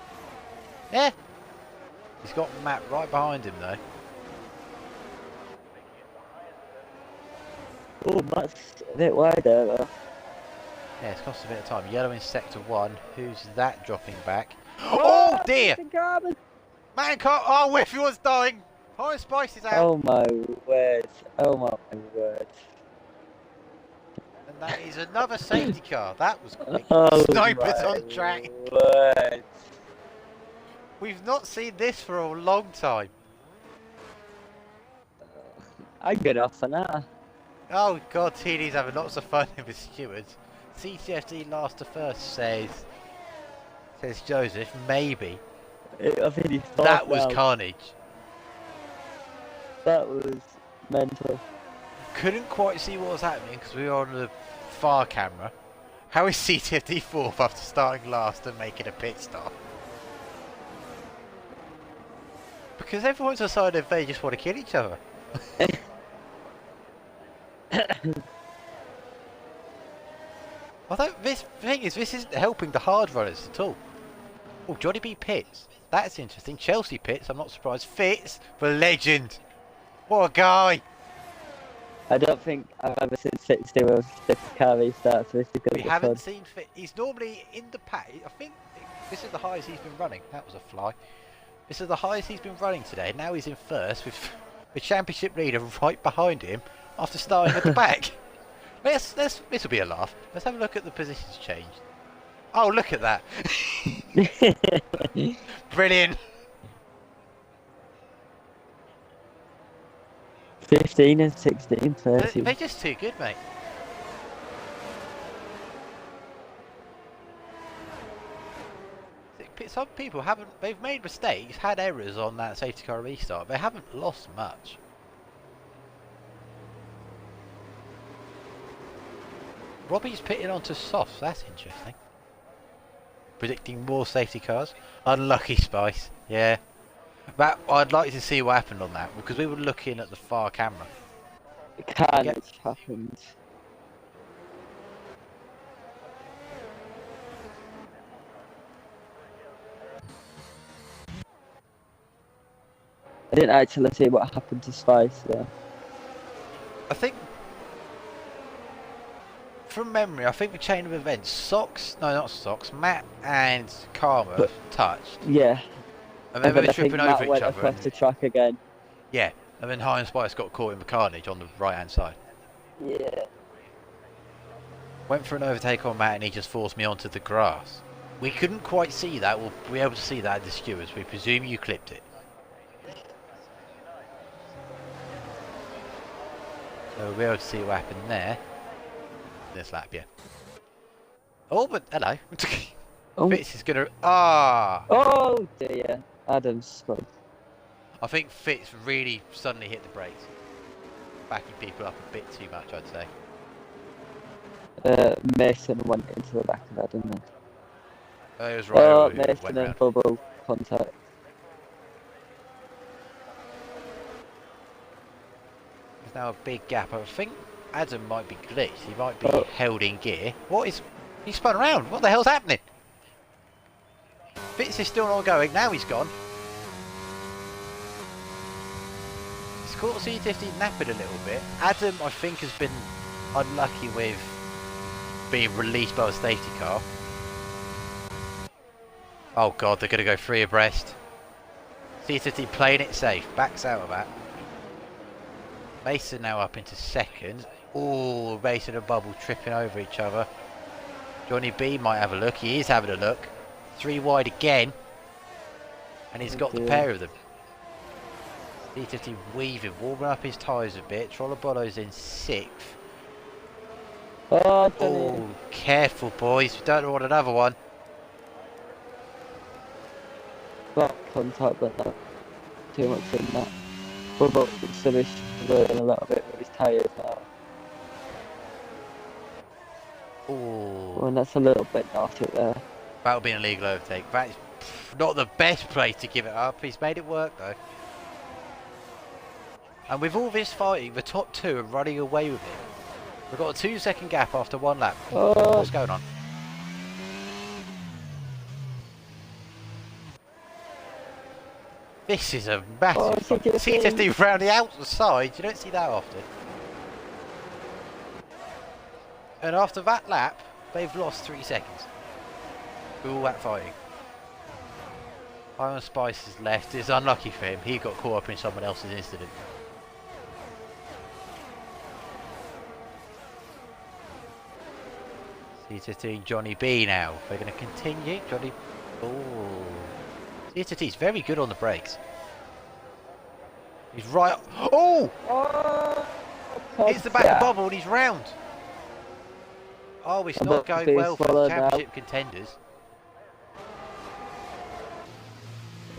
Yeah. He's got Matt right behind him though. Oh, Matt's a bit wider though. Yeah, it's cost a bit of time. Yellow in sector 1. Who's that dropping back? Oh dear! Man can't. Oh, everyone's dying! High Spice is out! Oh my word. Oh my word. And that is another safety car. That was quick. Oh Snipers my on track. word. We've not seen this for a long time. I get off for now. Oh god, TD's having lots of fun with stewards. CTFD last to first says Joseph, maybe. I think he thought That was now. carnage. That was mental. Couldn't quite see what was happening because we were on the far camera. How is CTFD 4th after starting last and making a pit stop? Because everyone's decided they just want to kill each other. Although this thing is, this isn't helping the hard runners at all. Oh, Johnny B pits. That's interesting. Chelsea pits. I'm not surprised. Fitz, the legend. What a guy. I don't think I've ever seen Fitz do a stiff car restart, so this is We going to haven't be fun. seen Fitz. He's normally in the pack. I think this is the highest he's been running. That was a fly. This is the highest he's been running today. Now he's in first with the championship leader right behind him after starting at the back. This will be a laugh. Let's have a look at the positions changed. Oh, look at that. Brilliant. 15 and 16, 13. They're just too good, mate. Some people haven't, they've made mistakes, had errors on that safety car restart. They haven't lost much. Robbie's pitting onto softs, that's interesting. Predicting more safety cars. Unlucky Spice, yeah. That, I'd like to see what happened on that, because we were looking at the far camera. Carnage happened. I didn't actually see what happened to Spice though. I think, from memory, I think the chain of events, Matt and Karma touched. Yeah. And then then they were I think tripping Matt over each went other. across And, the track again. yeah, and then High and Spice got caught in the carnage on the right hand side. Yeah. Went for an overtake on Matt and he just forced me onto the grass. We couldn't quite see that. We'll be able to see that at the stewards. We presume you clipped it. So we'll be able to see what happened there. This lap, yeah. Oh, but hello. Oh. Fitz is gonna. Ah! Oh dear. Adam's spun. I think Fitz really suddenly hit the brakes. Backing people up a bit too much, I'd say. Mason went into the back of Adam then. It was right Oh, who Mason went and round. Bubble contact. There's now a big gap. I think Adam might be glitched. He might be Oh. held in gear. What is... He spun around. What the hell's happening? Fitz is still not going. Now he's gone. He's caught C50 napping a little bit. Adam, I think, has been unlucky with being released by a safety car. Oh god, they're going to go 3 abreast. C50 playing it safe. Backs out of that. Mason now up into second. Oh, Mason and Bubble tripping over each other. Johnny B might have a look. He is having a look. 3 wide again. And he's got the pair of them. C50 weaving, warming up his tyres a bit. Trollobolo's in 6th. Oh, Oh, careful boys. We don't want another one. Back contact, but not too much in that. Bubble finished learning a little bit with his tyres now. Oh, Oh, and that's a little bit naughty there. that'll be an illegal overtake. That is not the best place to give it up. He's made it work though. And with all this fighting, the top 2 are running away with it. We've got a 2-second gap after 1 lap. Oh. What's going on? This is a massive fight. C50 round the outside. You don't see that often. And after that lap, they've lost 3 seconds. With all that fighting. Iron Spice is left. It's unlucky for him. He got caught up in someone else's incident. C15 Johnny B now. They're going to continue. Johnny. Oh. C15's very good on the brakes. He's right. Oh! Hits the back of Bubble and he's round. Oh, it's not going well for the championship contenders.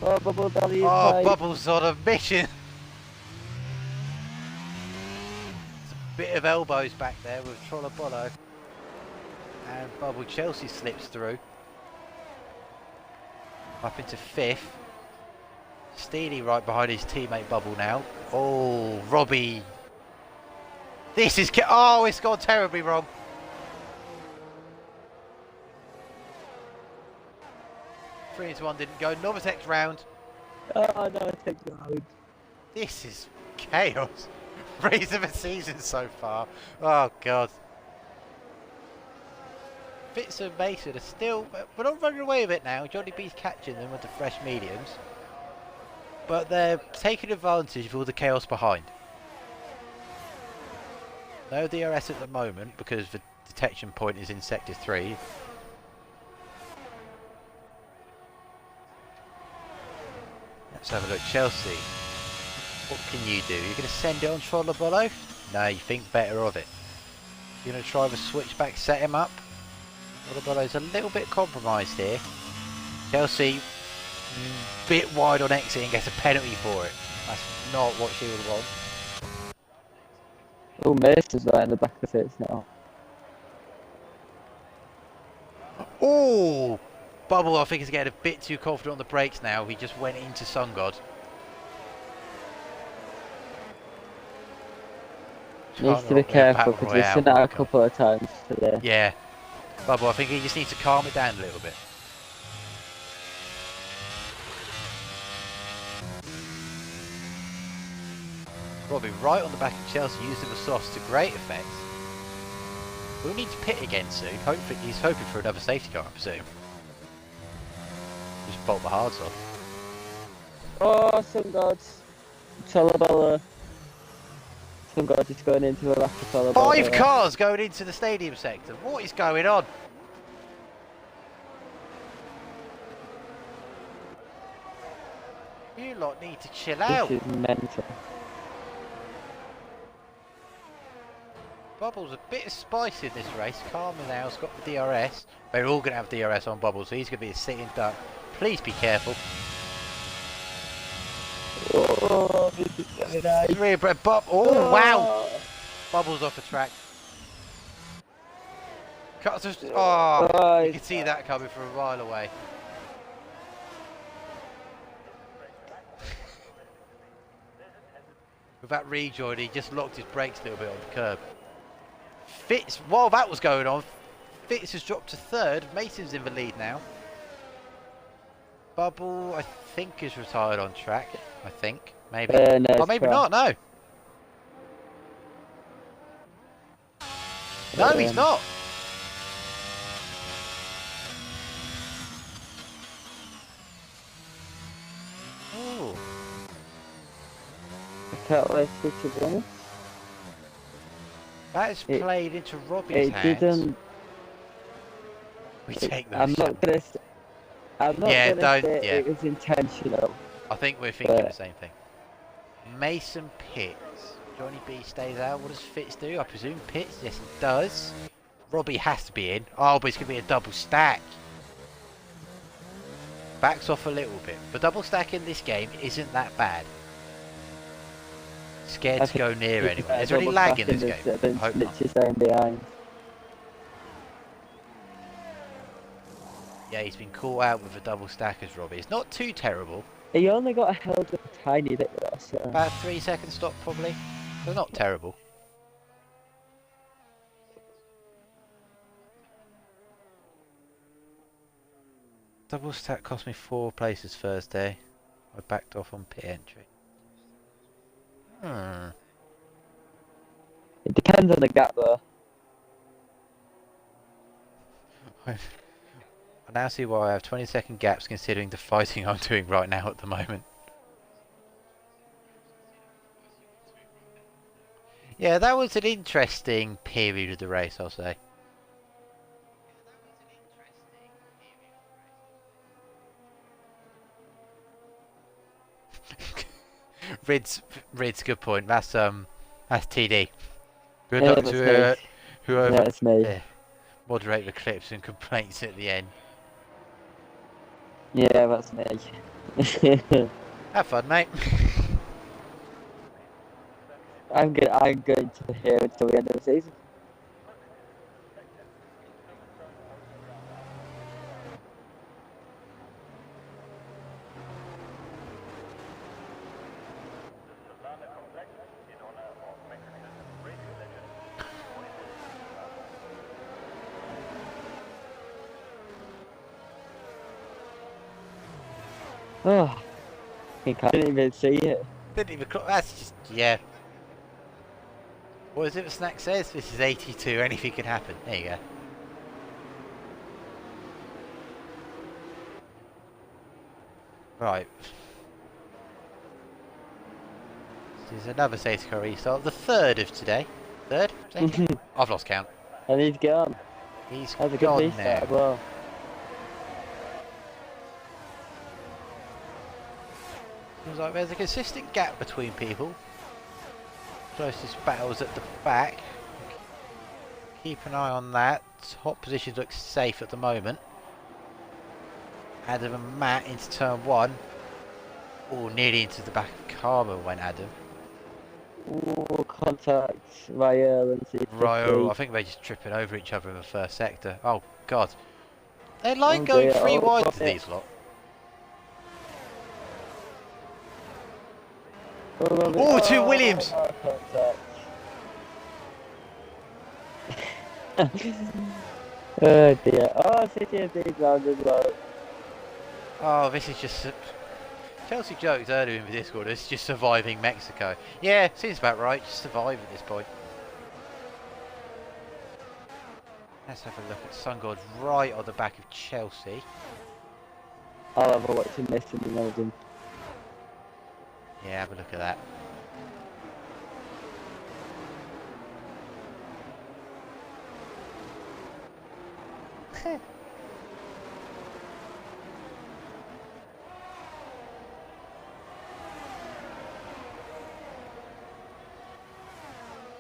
Oh, Bubble down the Oh, inside. Bubble's on a mission. It's a bit of elbows back there with Trollobolo. And Bubble Chelsea slips through. Up into 5th. Steely right behind his teammate Bubble now. Oh, Robbie. This is... Oh, it's gone terribly wrong. Three into 1 didn't go. Novatek's round. Oh, no, take the road. This is chaos. Race of a season so far. Oh, God. Fitz and Mason are still... We're not running away with it now. Johnny B's catching them with the fresh mediums. But they're taking advantage of all the chaos behind. No DRS at the moment because the detection point is in Sector 3. Let's have a look. Chelsea. What can you do? You're going to send it on Trollobolo? No, you think better of it. You're going to try the switchback, set him up. Trollobolo's a little bit compromised here. Chelsea, bit wide on exit and gets a penalty for it. That's not what she would want. Oh, Mason's right in the back of it now. Oh! Bubble, I think, is getting a bit too confident on the brakes now. He just went into Sun God. Needs to be careful because we've seen that a couple of times today. Yeah. Bubble, I think he just needs to calm it down a little bit. Robbie right on the back of Chelsea, using the softs to great effect. We'll need to pit again soon. Hopefully, he's hoping for another safety car, I presume. Just bolt the hards on. Oh, some gods. Tolabella. Some gods is going into a lack of Tolabella. 5 cars going into the stadium sector. What is going on? You lot need to chill out. This is mental. Bubbles a bit of spice in this race. Karma now's got the DRS. They're all going to have DRS on Bubbles, so he's going to be a sitting duck. Please be careful. Oh, this is very nice. Oh, wow! Bubbles off the track. Cuts us. Oh, you can see that coming from a mile away. With that rejoin, he just locked his brakes a little bit on the curb. Fitz, while that was going on, Fitz has dropped to 3rd. Mason's in the lead now. Bubble, I think, is retired on track. I think, maybe. No, Oh, maybe not, no. No, he's not. Oh. Catalyst switch again. That is played into Robbie's hands. It didn't. We take those. I'm not gonna say it was intentional. I think we're thinking the same thing. Mason pits. Johnny B stays out. What does Fitz do? I presume pits. Yes, he does. Robbie has to be in. Oh, but it's going to be a double stack. Backs off a little bit. The double stack in this game isn't that bad. Scared to go near anyway. Is there any lag in this game? I hope not. Behind. Yeah, he's been caught out with a double stack as Robbie. It's not too terrible. He only got held up a tiny bit though, so. About 3 second stop probably. So not terrible. Double stack cost me 4 places Thursday. I backed off on pit entry. It depends on the gap though. I now see why I have 20-second gaps considering the fighting I'm doing right now at the moment. Yeah, that was an interesting period of the race, I'll say. Rid's good point. That's TD. Good luck to whoever moderate the clips and complaints at the end. Yeah, that's me. Have fun, mate. I'm going to hear until the end of the season. Oh, I didn't even see it. Didn't even clock. That's just, yeah. What is it the snack says? This is 82, anything can happen. There you go. Right. This is another safety car restart. The 3rd of today. 3rd? I've lost count. And he's gone. He's That's a gone good restart now. as well. Seems like there's a consistent gap between people. Closest battles at the back. Keep an eye on that. Hot positions look safe at the moment. Adam and Matt into turn 1. Oh, nearly into the back of Karma went Adam. Ooh, contact Ryo and C. Ryo, I think they're just tripping over each other in the first sector. Oh god. They're like going 3 wide to these lot. Oh, 2 Williams! Oh dear. Oh, City of these round as well. Oh, this is just... Chelsea joked earlier in the Discord, it's just surviving Mexico. Yeah, seems about right, just survive at this point. Let's have a look at Sun God right on the back of Chelsea. I'll have a watch and listen to Melbourne. Yeah, have a look at that.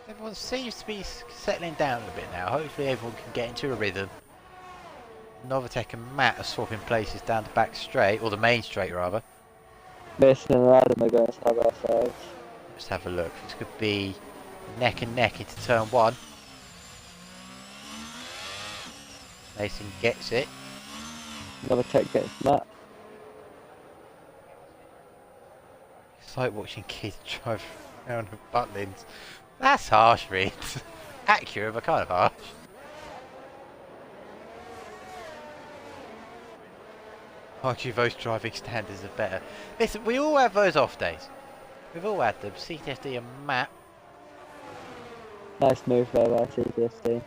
Everyone seems to be settling down a bit now. Hopefully everyone can get into a rhythm. Novatech and Matt are swapping places down the back straight, or the main straight rather. Mason and Adam are going side by side. Let's have a look. This could be neck and neck into turn 1. Mason gets it. Another tech gets Matt. It's like watching kids drive around with Butlins. That's harsh, Reed. Accurate, but kind of harsh. Argue those driving standards are better. Listen, we all have those off days. We've all had them. CTSD and Matt. Nice move there by CTSD.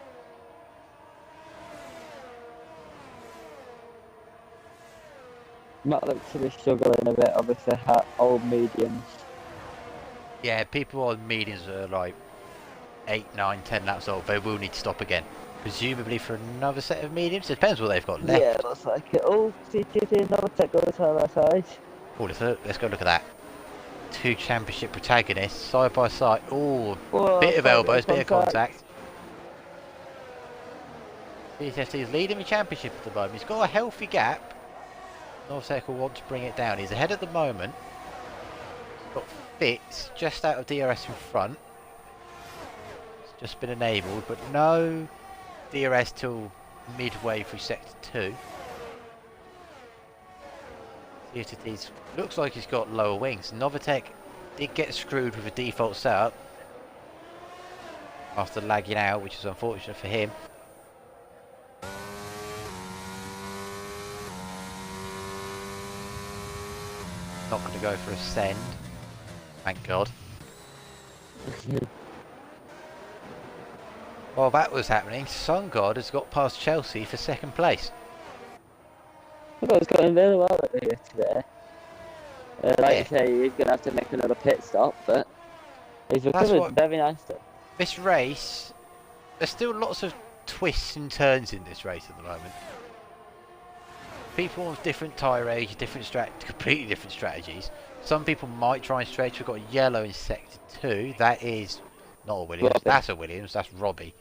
Matt looks to be struggling a bit, obviously old mediums. Yeah, people on mediums are like 8, 9, 10 laps old. They will need to stop again. Presumably for another set of mediums. It depends what they've got left. Yeah, looks like it. Oh, CTSD, another tech going side by side. Oh, let's go look at that. 2 championship protagonists side by side. Oh, bit of elbows, bit of contact. CTSD is leading the championship at the moment. He's got a healthy gap. Novatech will want to bring it down. He's ahead at the moment. He's got Fitz just out of DRS in front. It's just been enabled, but no DRS till midway through sector 2. CTSD looks like he's got lower wings. Novatech did get screwed with a default setup after lagging out, which is unfortunate for him. Not going to go for a send. Thank God. While that was happening, Sun God has got past Chelsea for 2nd place. I thought it was going really well at here today. Like you say, he's going to have to make another pit stop, but he's recovered very nicely. This race, there's still lots of twists and turns in this race at the moment. People with different tyre age, completely different strategies. Some people might try and stretch. We've got a yellow in sector 2. That is not a Williams. Robbie. That's a Williams. That's Robbie.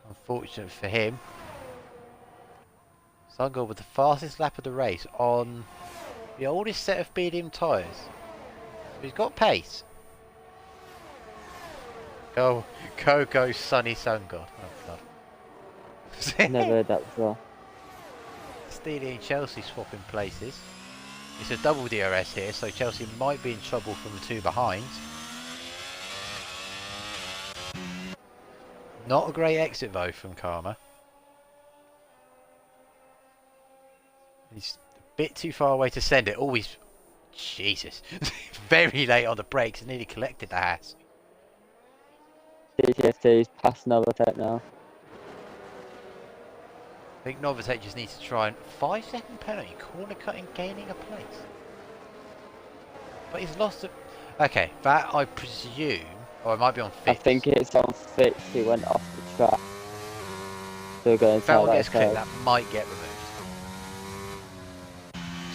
Unfortunate for him. Sungold with the fastest lap of the race on the oldest set of medium tyres. He's got pace. Go, sunny Sun God. Oh God. Never heard that before. Steely and Chelsea swapping places. It's a double DRS here, so Chelsea might be in trouble from the 2 behind. Not a great exit though from Karma. He's a bit too far away to send it. Oh, he's... Jesus. Very late on the brakes. Nearly collected the hat. CTSD's past Novatech now. I think Novatech just needs to try and 5-second penalty, corner cutting, gaining a place. But he's lost it. Okay, that I presume, or it might be on Fitz. I think it's on Fitz. He went off the track. So going if that one side gets by clipped, side. that might get removed.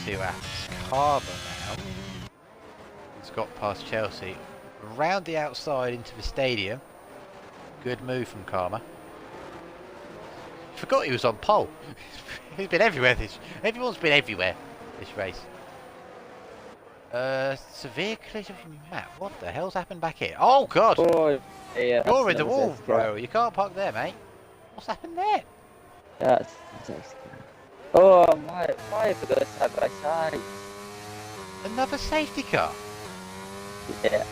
See what happens. Carver now. He's got past Chelsea. Around the outside into the stadium. Good move from Karma. Forgot he was on pole. He's been everywhere everyone's been everywhere this race. Severe collision from Matt. What the hell's happened back here? Oh God! Oh, yeah, You're in the wall, bro. You can't park there, mate. What's happened there? That's oh, why have we got side by side? Another safety car. Yeah.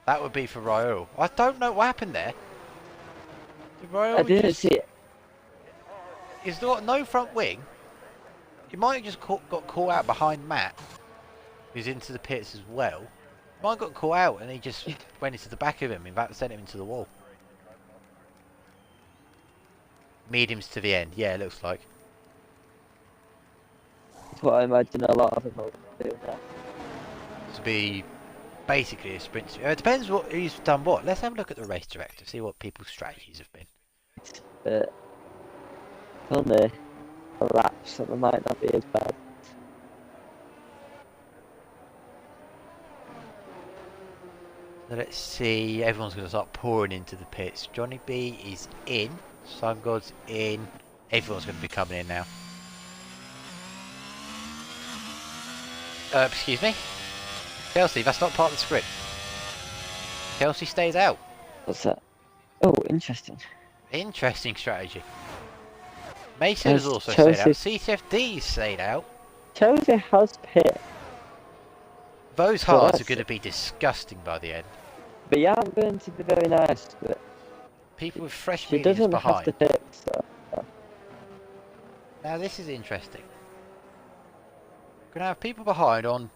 That would be for Raul. I don't know what happened there. Did Raul I didn't see it. He's got no front wing. He might have just got caught out behind Matt, who's into the pits as well. He might have got caught out and he just went into the back of him. In fact, sent him into the wall. Mediums to the end. Yeah, it looks like. what I imagine a lot of them will do now. To be basically a sprint. It depends what who's done what. Let's have a look at the race director, see what people's strategies have been. But on the laps, so they might not be as bad. So let's see. Everyone's going to start pouring into the pits. Johnny B is in. Sun God's in. Everyone's going to be coming in now. Excuse me? Chelsea, that's not part of the script. Chelsea stays out. What's that? Oh, interesting. Interesting strategy. Mason has also Chelsea... stayed out. CTFD stayed out. Chelsea has pit. Those hards are going to be disgusting by the end. But yeah, I'm going to be very nice. But people with fresh she mediums doesn't behind. have to pit, so. Now this is interesting. We're going to have people behind on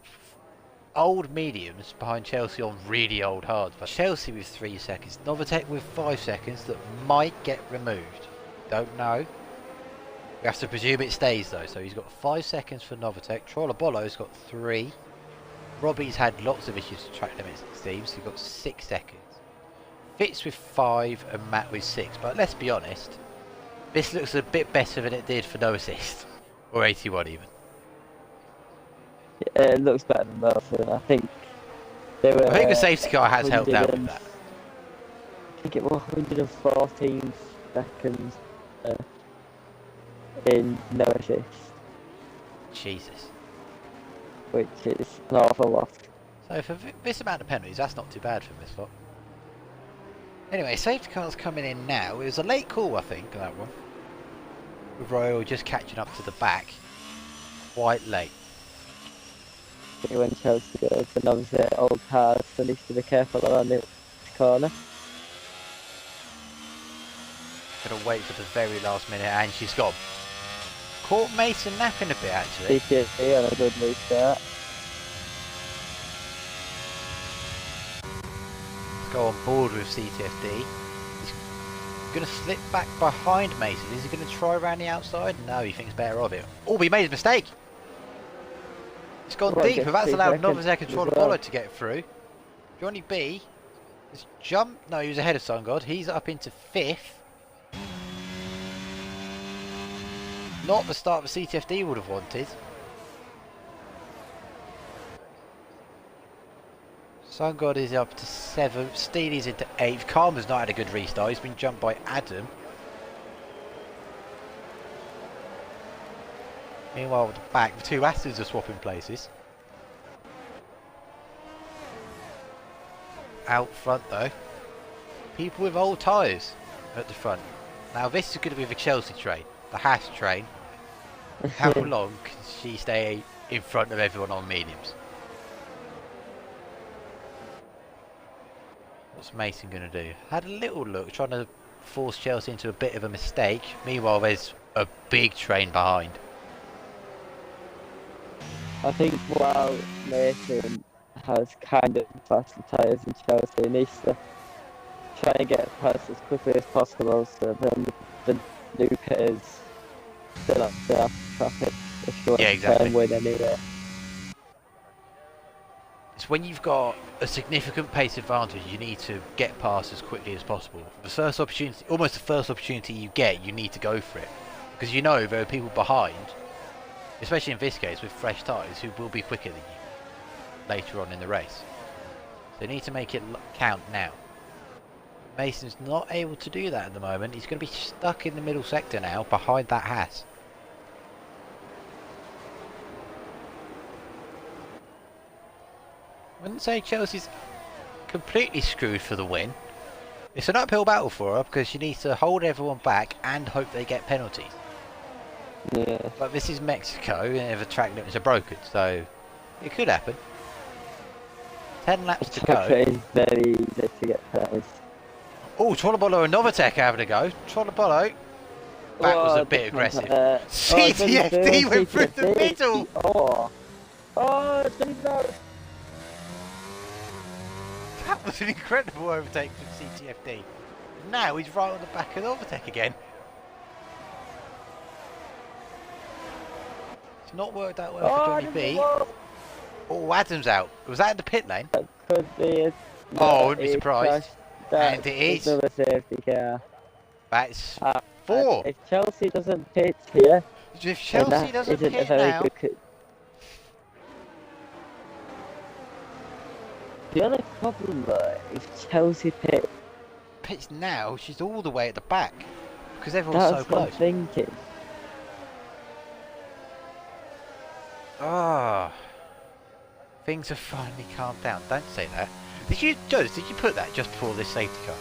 old mediums behind Chelsea on really old hards. But Chelsea with 3 seconds, Novatech with 5 seconds that might get removed. Don't know. We have to presume it stays though. So he's got 5 seconds for Novatech. Trollabolo's got 3. Robbie's had lots of issues with track limits it seems. He's got 6 seconds. Fitz with 5 and Matt with 6. But let's be honest. This looks a bit better than it did for no assist. Or 81 even. Yeah, it looks better than both of them. I think they were. I think the safety car has helped out with that. I think it was 114 seconds in no assist. Jesus. Which is an awful lot. So for this amount of penalties, that's not too bad for this lot. Anyway, safety car's coming in now. It was a late call, I think, that one. With Royal just catching up to the back. Quite late. When Chelsea goes, and obviously old cars, so needs to be careful around the corner. Gonna wait for the very last minute, and she's gone. Caught Mason napping a bit actually. CTFD on a good restart. Let's go on board with CTFD. He's gonna slip back behind Mason. Is he gonna try around the outside? No, he thinks better of it. Oh, he made a mistake. It's gone deep, but that's allowed Novazek and Trollabolo to get through. Johnny B has jumped. No, he was ahead of Sun God. He's up into 5th. Not the start the CTFD would have wanted. Sun God is up to 7th. Steely's into 8th. Karma's not had a good restart. He's been jumped by Adam. Meanwhile, at the back, the 2 Astons are swapping places. Out front, though, people with old tyres at the front. Now, this is going to be the Chelsea train, the Haas train. How long can she stay in front of everyone on mediums? What's Mason going to do? Had a little look, trying to force Chelsea into a bit of a mistake. Meanwhile, there's a big train behind. I think while Mason has kind of faster tyres than Chelsea, he needs to try and get past as quickly as possible so then the new pitters still have to have traffic if you want to try and win anyway. It's when you've got a significant pace advantage, you need to get past as quickly as possible. The first opportunity, almost the first opportunity you get, you need to go for it. Because you know there are people behind, especially in this case with fresh tyres, who will be quicker than you later on in the race. So you need to make it count now. Mason's not able to do that at the moment. He's going to be stuck in the middle sector now behind that Haas. I wouldn't say Chelsea's completely screwed for the win. It's an uphill battle for her because she needs to hold everyone back and hope they get penalties. Yeah. But this is Mexico and the track limits are broken, so it could happen. 10 laps to go. It's very easy to get penalties. Oh, Trollabolo and Novatech having a go. Trollabolo. That was a bit aggressive. CTFD went through the middle. Oh, that was an incredible overtake from CTFD. Now he's right on the back of Novatech again. It's not worked out well Oh, for Johnny Adam's B. involved. Oh, Adam's out. Was that in the pit lane? That could be a... Oh, I wouldn't be he surprised. crashed. That And it is. another safety car. That's And 4. if Chelsea doesn't pit here, If then Chelsea that doesn't isn't a pit very now, good... The only problem though, if Chelsea pit, pits now, she's all the way at the back. Because everyone's so that's what I'm close. thinking. Ah. Things have finally calmed down. Don't say that. Did you, Joe, did you put that just before this safety car?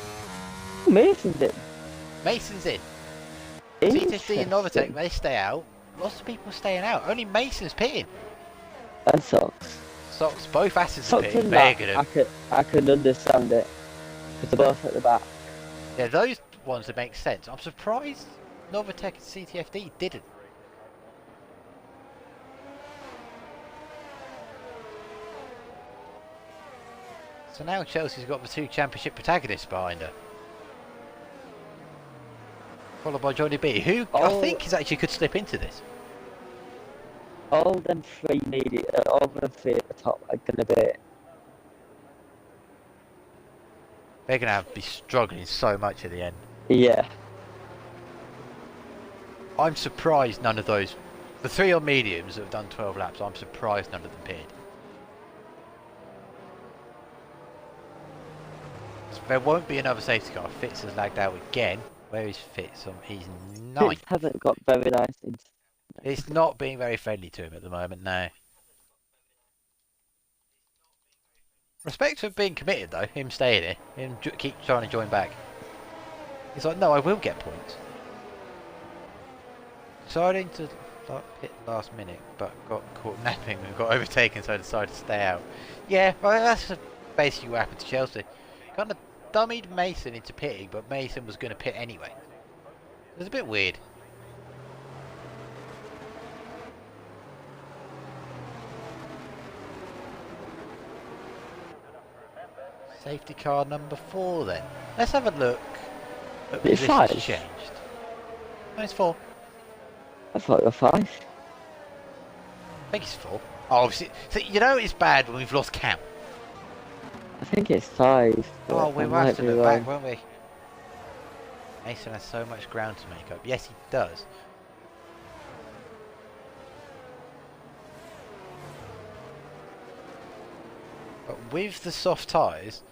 Mason's in. Mason's in. CTFD and Novatech, Interesting. they stay out. Lots of people staying out. Only Mason's pitting. And Socks. Socks, both assets are Socks pitting. in Very that, good. I can understand it. Because they're both at the back. Yeah, those ones that make sense. I'm surprised Novatech and CTFD didn't. So now Chelsea's got the 2 championship protagonists behind her. Followed by Johnny B, who I think is actually could slip into this. All them 3 all them 3 at the top are going to be... They're going to be struggling so much at the end. Yeah. I'm surprised none of those, the 3 on mediums that have done 12 laps, I'm surprised none of them pitted. There won't be another safety car. Fitz has lagged out again. Where is Fitz? He's 9th. Fitz hasn't got very nice things. It's not being very friendly to him at the moment, no. Respect for being committed though, him staying here, him keep trying to join back. He's like, no, I will get points. Deciding to pit last minute, but got caught napping and got overtaken, so I decided to stay out. Yeah, well, that's basically what happened to Chelsea. Kind of dummied Mason into pitting, but Mason was going to pit anyway. It was a bit weird. Safety car number 4 then. Let's have a look at It's positions 5. changed. No, it's 4. I thought it was 5. I think it's 4. Oh, obviously, so you know it's bad when we've lost count. I think it's 5. Oh, we I will have might to be look wrong. back, won't we? Mason has so much ground to make up. Yes, he does. But with the soft tyres,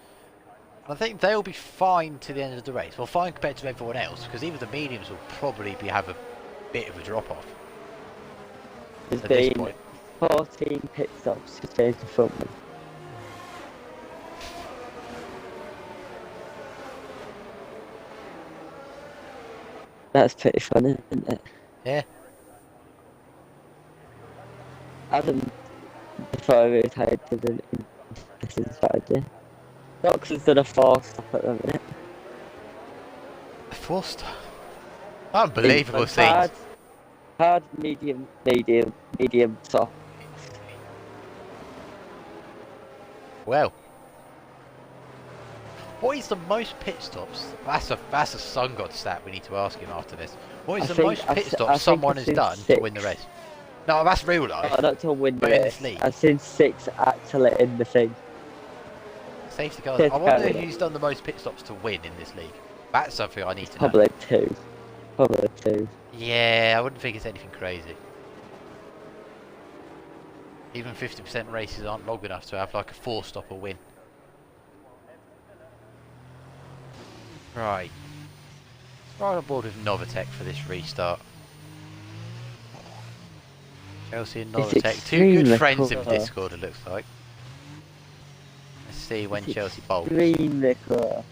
I think they'll be fine to the end of the race. Well, fine compared to everyone else, because even the mediums will probably have a bit of a drop-off There's at this been point. 14 pit stops to change the front one. That's pretty funny, isn't it? Yeah. Adam, before he retired, did an interesting strategy. Knox has done a 4-stop at the minute. 4-star. Unbelievable Hard, scenes. hard, medium, soft. Well. What is the most pit stops? That's a Sun God stat we need to ask him after this. What is the most pit stops someone has done to win the race? No, that's real life. Oh, not to win the But in race. this league. I've seen 6 actually in the thing. Safety cars. Safety I wonder car, who's done the most pit stops to win in this league. That's something I need to know. Probably 2. Probably 2. Yeah, I wouldn't think it's anything crazy. Even 50% races aren't long enough to have like a 4-stopper win. Right. Right on board with Novatech for this restart. Chelsea and It's Novatech, 2 good extremely friends in clever. Discord it looks like. Let's see when Chelsea bowls. Extremely close.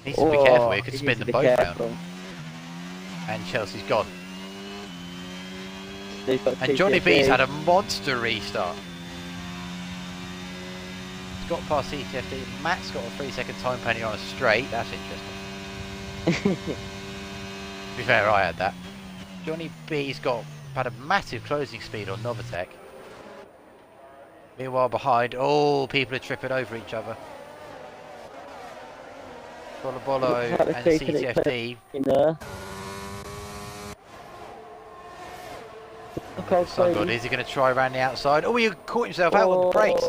Needs to be careful here, he could he spin needs them to be both careful. round. And Chelsea's gone. They've got And Johnny TJP. B's had a monster restart. He's got past CTFD. Matt's got a 3-second time penny on a straight. That's interesting. To be fair, I had that. Johnny B's had a massive closing speed on Novatech. Meanwhile behind, oh, people are tripping over each other. Bolo Looks like and they're taking it CTFD. You know? Look how So good. crazy. Is he going to try around the outside? Oh, he caught himself out on the brakes.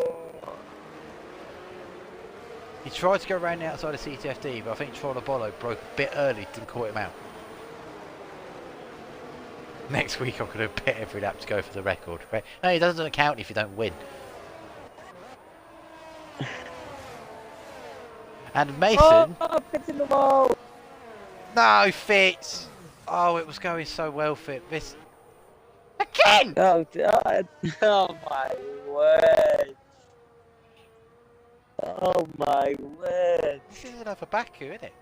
He tried to go around the outside of CTFD, but I think Trollabolo broke a bit early to caught him out. Next week I'm going to pit every lap to go for the record. Right? No, it doesn't count if you don't win. And Mason... Oh, Fitz in the wall! No, Fitz! Oh, it was going so well, Fitz. This... Again! Oh, God. Oh, my word. Oh, my word. This is another Baku, isn't it?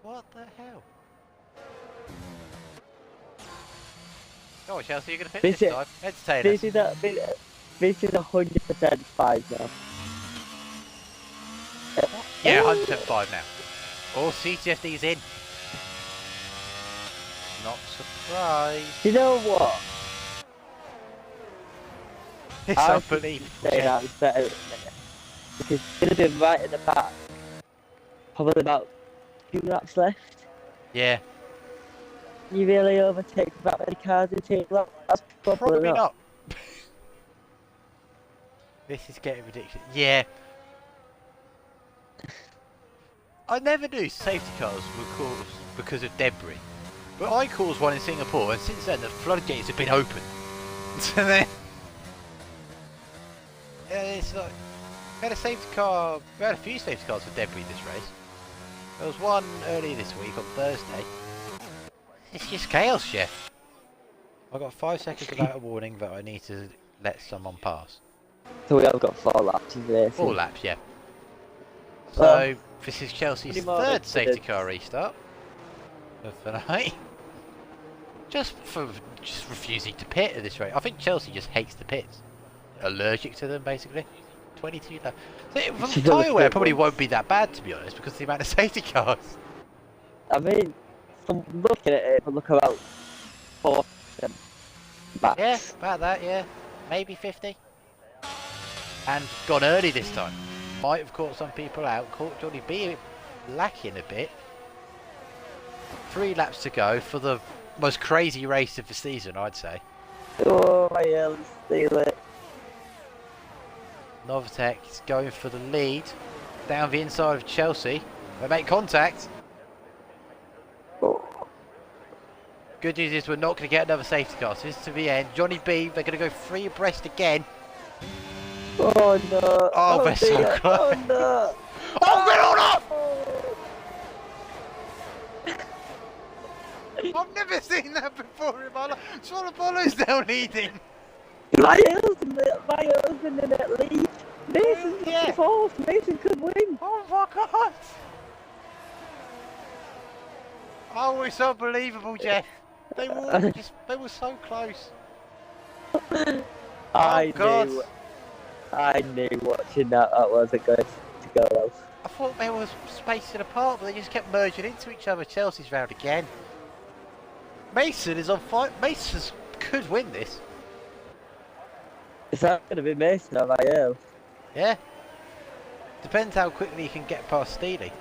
What the hell? Oh, Chelsea, you're going to pit this time. Entertain us. This is 100% 5 now. Yeah, 105 now. All CTFD's in. Not surprised. You know what? It's I unbelievable. Say that was better because it's going to be right at the back. Probably about 2 laps left. Yeah. You really overtake that many cars in 2 laps? That's Probably not. This is getting ridiculous. Yeah. I never knew safety cars were caused because of debris. But I caused one in Singapore, and since then the floodgates have been open. So then... it's like... We had a safety car... We had a few safety cars for debris this race. There was one early this week on Thursday. It's just chaos, chef. I got 5 seconds without a warning that I need to let someone pass. So we have got 4 laps of this. 4 laps, yeah. So, this is Chelsea's third safety car restart of the night. Just refusing to pit at this rate. I think Chelsea just hates the pits. Allergic to them, basically. 22 laps. So, from tyre wear, probably won't be that bad, to be honest, because of the amount of safety cars. I mean, from looking at it, look about 4 max. Yeah, about that, yeah. Maybe 50. And gone early this time. Might have caught some people out. Caught Johnny B lacking a bit. 3 laps to go for the most crazy race of the season, I'd say. Oh, my hell, steal it. Novatek is going for the lead. Down the inside of Chelsea. They make contact. Oh. Good news is we're not going to get another safety car. So this is to the end. Johnny B, they're going to go 3 abreast again. Oh no! Oh, they're so close! Oh no! Oh, get on up! I've never seen that before in my life. Solopolo's now leading. Miles in that lead. Mason's Yeah. 4th. Mason could win. Oh my god! Oh, it's unbelievable, Jeff. They were so close. I knew watching that wasn't going to go well. I thought they were spacing apart, but they just kept merging into each other. Chelsea's round again. Mason is on fire. Mason could win this. Is that going to be Mason or IIRL? Yeah. Depends how quickly he can get past Steely.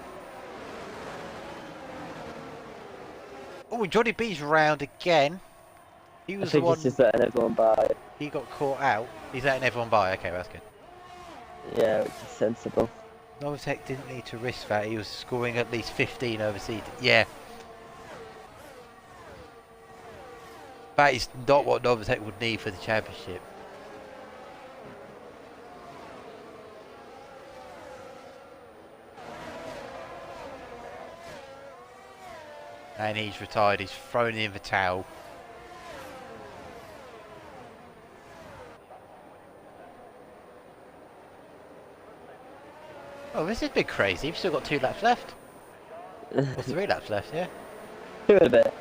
Oh, Johnny B's round again. He was the one. He's just letting everyone by. He got caught out. He's letting everyone by. Okay, that's good. Yeah, which is sensible. Novatek didn't need to risk that. He was scoring at least 15 overseas. Yeah. That is not what Novatek would need for the championship. And he's retired. He's thrown in the towel. Oh, this is a bit crazy. We've still got 2 laps left. Or 3 laps left, yeah. 2 and a bit.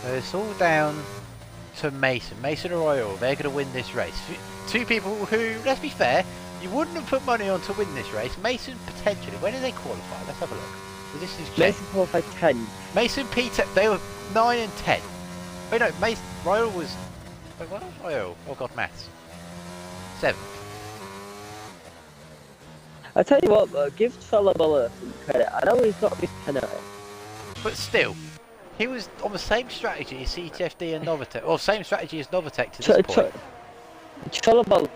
So it's all down to Mason. Mason or Royal, they're going to win this race. 2 people who, let's be fair, you wouldn't have put money on to win this race. Mason, potentially. When did they qualify? Let's have a look. So this is Mason qualified 10. Mason, Peter, they were 9 and 10. Wait, no, Mason, Royal was... Wait, what was Royal? Oh god, maths. 7th. I tell you what though, give Trollabolo some credit. I know he's got this penalty, But still, he was on the same strategy as CTFD and Novatech, or same strategy as Novatech to this point. Cholabol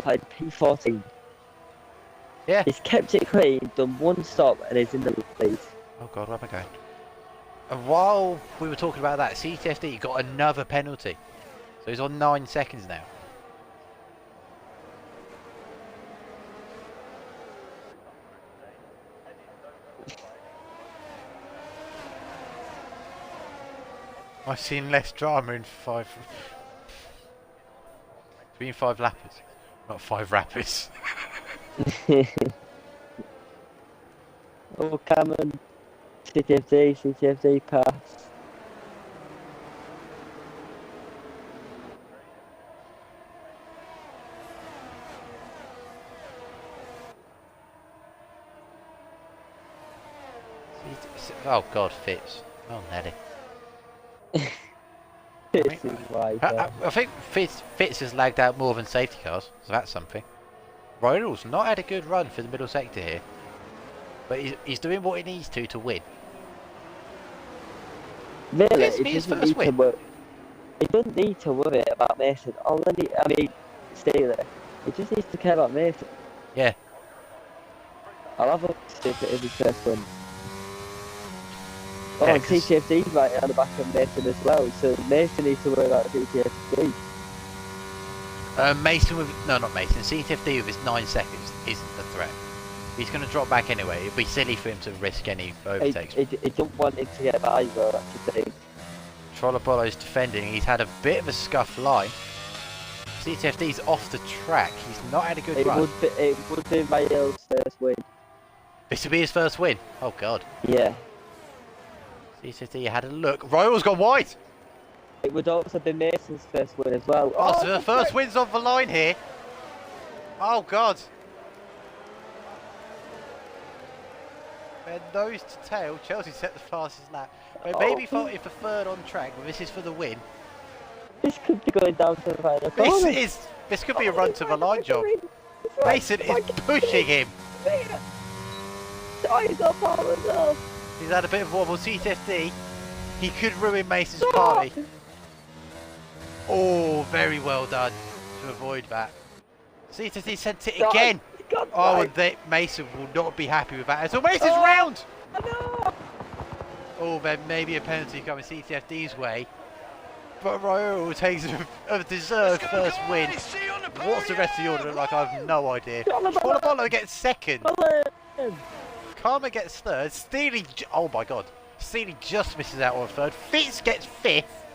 like P14. Yeah. He's kept it clean, done one stop, and he's in the lead. Oh God, where am I going? And while we were talking about that, CTFD got another penalty. So he's on 9 seconds now. I've seen less drama in between 5 lappers, not 5 rappers. Oh, Cameron, CTFD pass. Oh God, Fitz. Oh Nelly. This is why. I think Fitz has lagged out more than safety cars, so that's something. Royal's not had a good run for the middle sector here, but he's doing what he needs to win. Really, It's his first win. He doesn't need to worry about Mason. Steeler. He just needs to care about Mason. Yeah. I'll have a look to see if it is his first win. Oh, Yeah, and CTFD's right on the back of Mason as well, so Mason needs to worry about CTFD. Mason with not Mason. CTFD with his 9 seconds isn't a threat. He's going to drop back anyway. It'd be silly for him to risk any overtakes. He don't want him to get by though. That's the thing. Trollopolo's defending. He's had a bit of a scuff line. CTFD's off the track. He's not had a good run. It would be Rayo's first win. This would be his first win. Oh God. Yeah. CTFD had a look. Royal's gone wide. It would also be Mason's first win as well. Oh, so the first win's on the line here. Oh God. They're nose to tail. Chelsea set the fastest lap. They maybe fighting for third on track, but this is for the win. This could be going down to the final corner. This could be a run to the line job. Mason is pushing him. He's had a bit of wobble. CTFD. He could ruin Mason's party. Oh, very well done to avoid that. CTFD sent it again. Oh, and Mason will not be happy with that. So Mason's round. Oh, there may be a penalty coming CTFD's way. But Royal takes a deserved first win. What's the rest of the order look like? I have no idea. Polabolo gets second. Karma gets third. Steely, oh my God. Steely just misses out on third. Fitz gets fifth.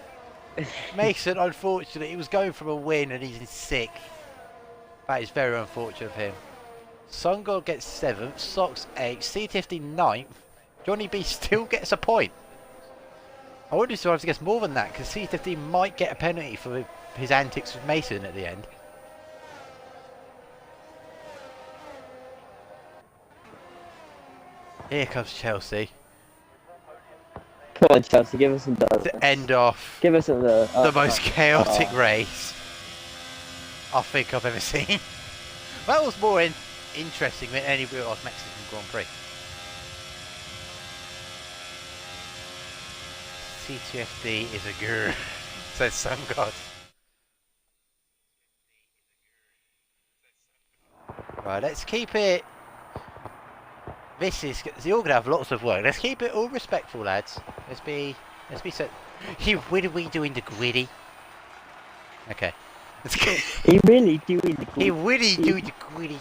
Mason, unfortunately, he was going for a win and he's in sixth. That is very unfortunate of him. Sungol gets 7th, Sox 8th, CTFD 9th. Johnny B still gets a point. I wonder if he gets more than that, because CTFD might get a penalty for his antics with Mason at the end. Here comes Chelsea. Come on, Chelsea, give us some dollars. To end off Give us some the most chaotic race I think I've ever seen. That was more interesting than any real Mexican Grand Prix. CTFD is a guru, says some god. Right, let's keep it. You're gonna have lots of work. Let's keep it all respectful, lads. Let's be so. What are we doing the gritty? Okay. He really doing the gritty. He really doing the gritty.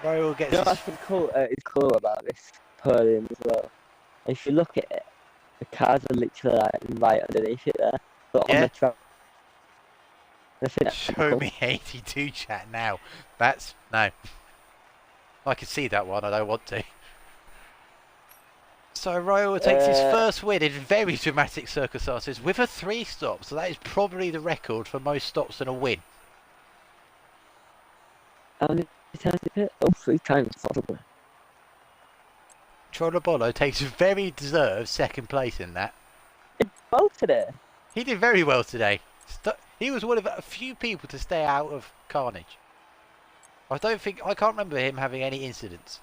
Royal gets. You know what's cool? It's cool about this podium as well. If you look at it, the cars are literally like right underneath it there, but on the track. Show me 82 chat now. That's no. I can see that one. I don't want to. So Royal takes his first win in very dramatic circumstances with a 3 stop. So that is probably the record for most stops in a win. How many times did it? Oh, 3 times possibly. Trollobolo takes a very deserved second place in that. He did well today. He did very well today. He was one of a few people to stay out of carnage. I can't remember him having any incidents.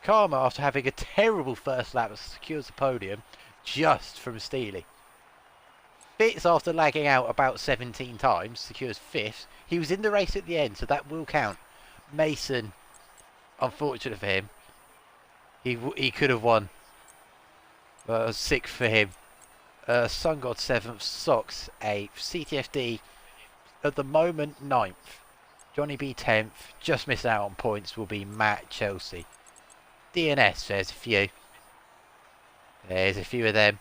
Karma, after having a terrible first lap, secures the podium just from Steely. Fitz, after lagging out about 17 times, secures 5th. He was in the race at the end, so that will count. Mason, unfortunate for him, he could have won. 6th for him. Sun God 7th, Sox 8th, CTFD at the moment 9th. Johnny B 10th, just missed out on points, will be Matt Chelsea. DNS, there's a few. There's a few of them.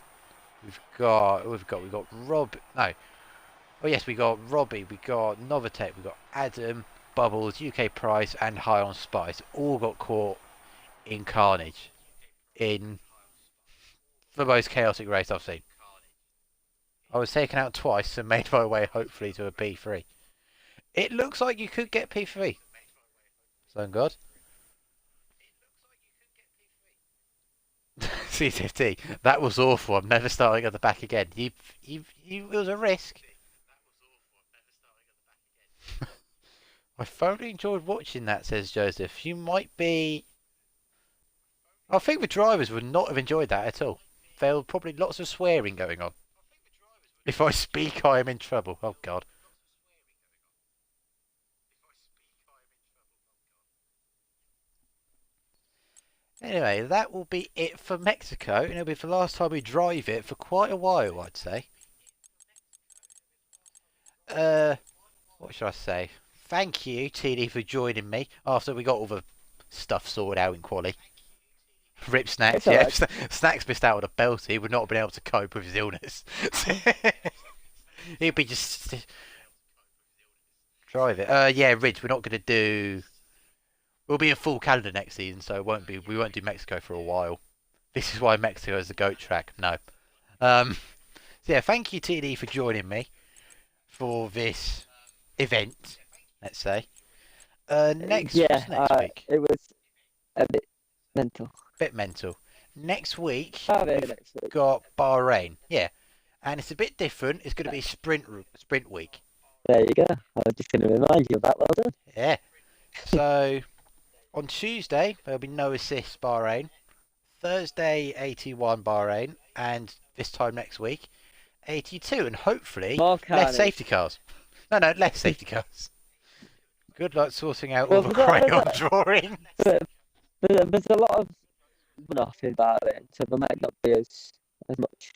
We've got Rob. No. Oh yes, we got Robbie. We got Novatech. We got Adam, Bubbles, UK Price, and High on Spice. All got caught in carnage. In the most chaotic race I've seen. I was taken out twice and made my way hopefully to a P3. It looks like you could get P3. Sun God. C50. That was awful. I'm never starting at the back again. It was a risk. I thoroughly enjoyed watching that, says Joseph. You might be... I think the drivers would not have enjoyed that at all. There were probably lots of swearing going on. If I speak, I am in trouble. Oh, God. Anyway, that will be it for Mexico, and it'll be the last time we drive it for quite a while, I'd say. What should I say? Thank you, TD, for joining me after we got all the stuff sorted out in quali. Rip Snacks, yeah. Right. Snacks missed out on a belt. He would not have been able to cope with his illness. He'd be just... Drive it. Yeah, Ridge, we're not going to do... We'll be a full calendar next season, so we won't do Mexico for a while. This is why Mexico is the GOAT track. No. So yeah, thank you TD for joining me for this event, let's say. Next week? It was a bit mental. Next week, next week. Got Bahrain. Yeah. And it's a bit different. It's going to be sprint week. There you go. I was just going to remind you of that. Well done. Yeah. So... On Tuesday, there'll be no assists Bahrain. Thursday, 81 Bahrain. And this time next week, 82. And hopefully, less safety cars. No, less safety cars. Good luck sorting out all the crayon drawing. There's a lot of runoff in Bahrain, so there might not be as much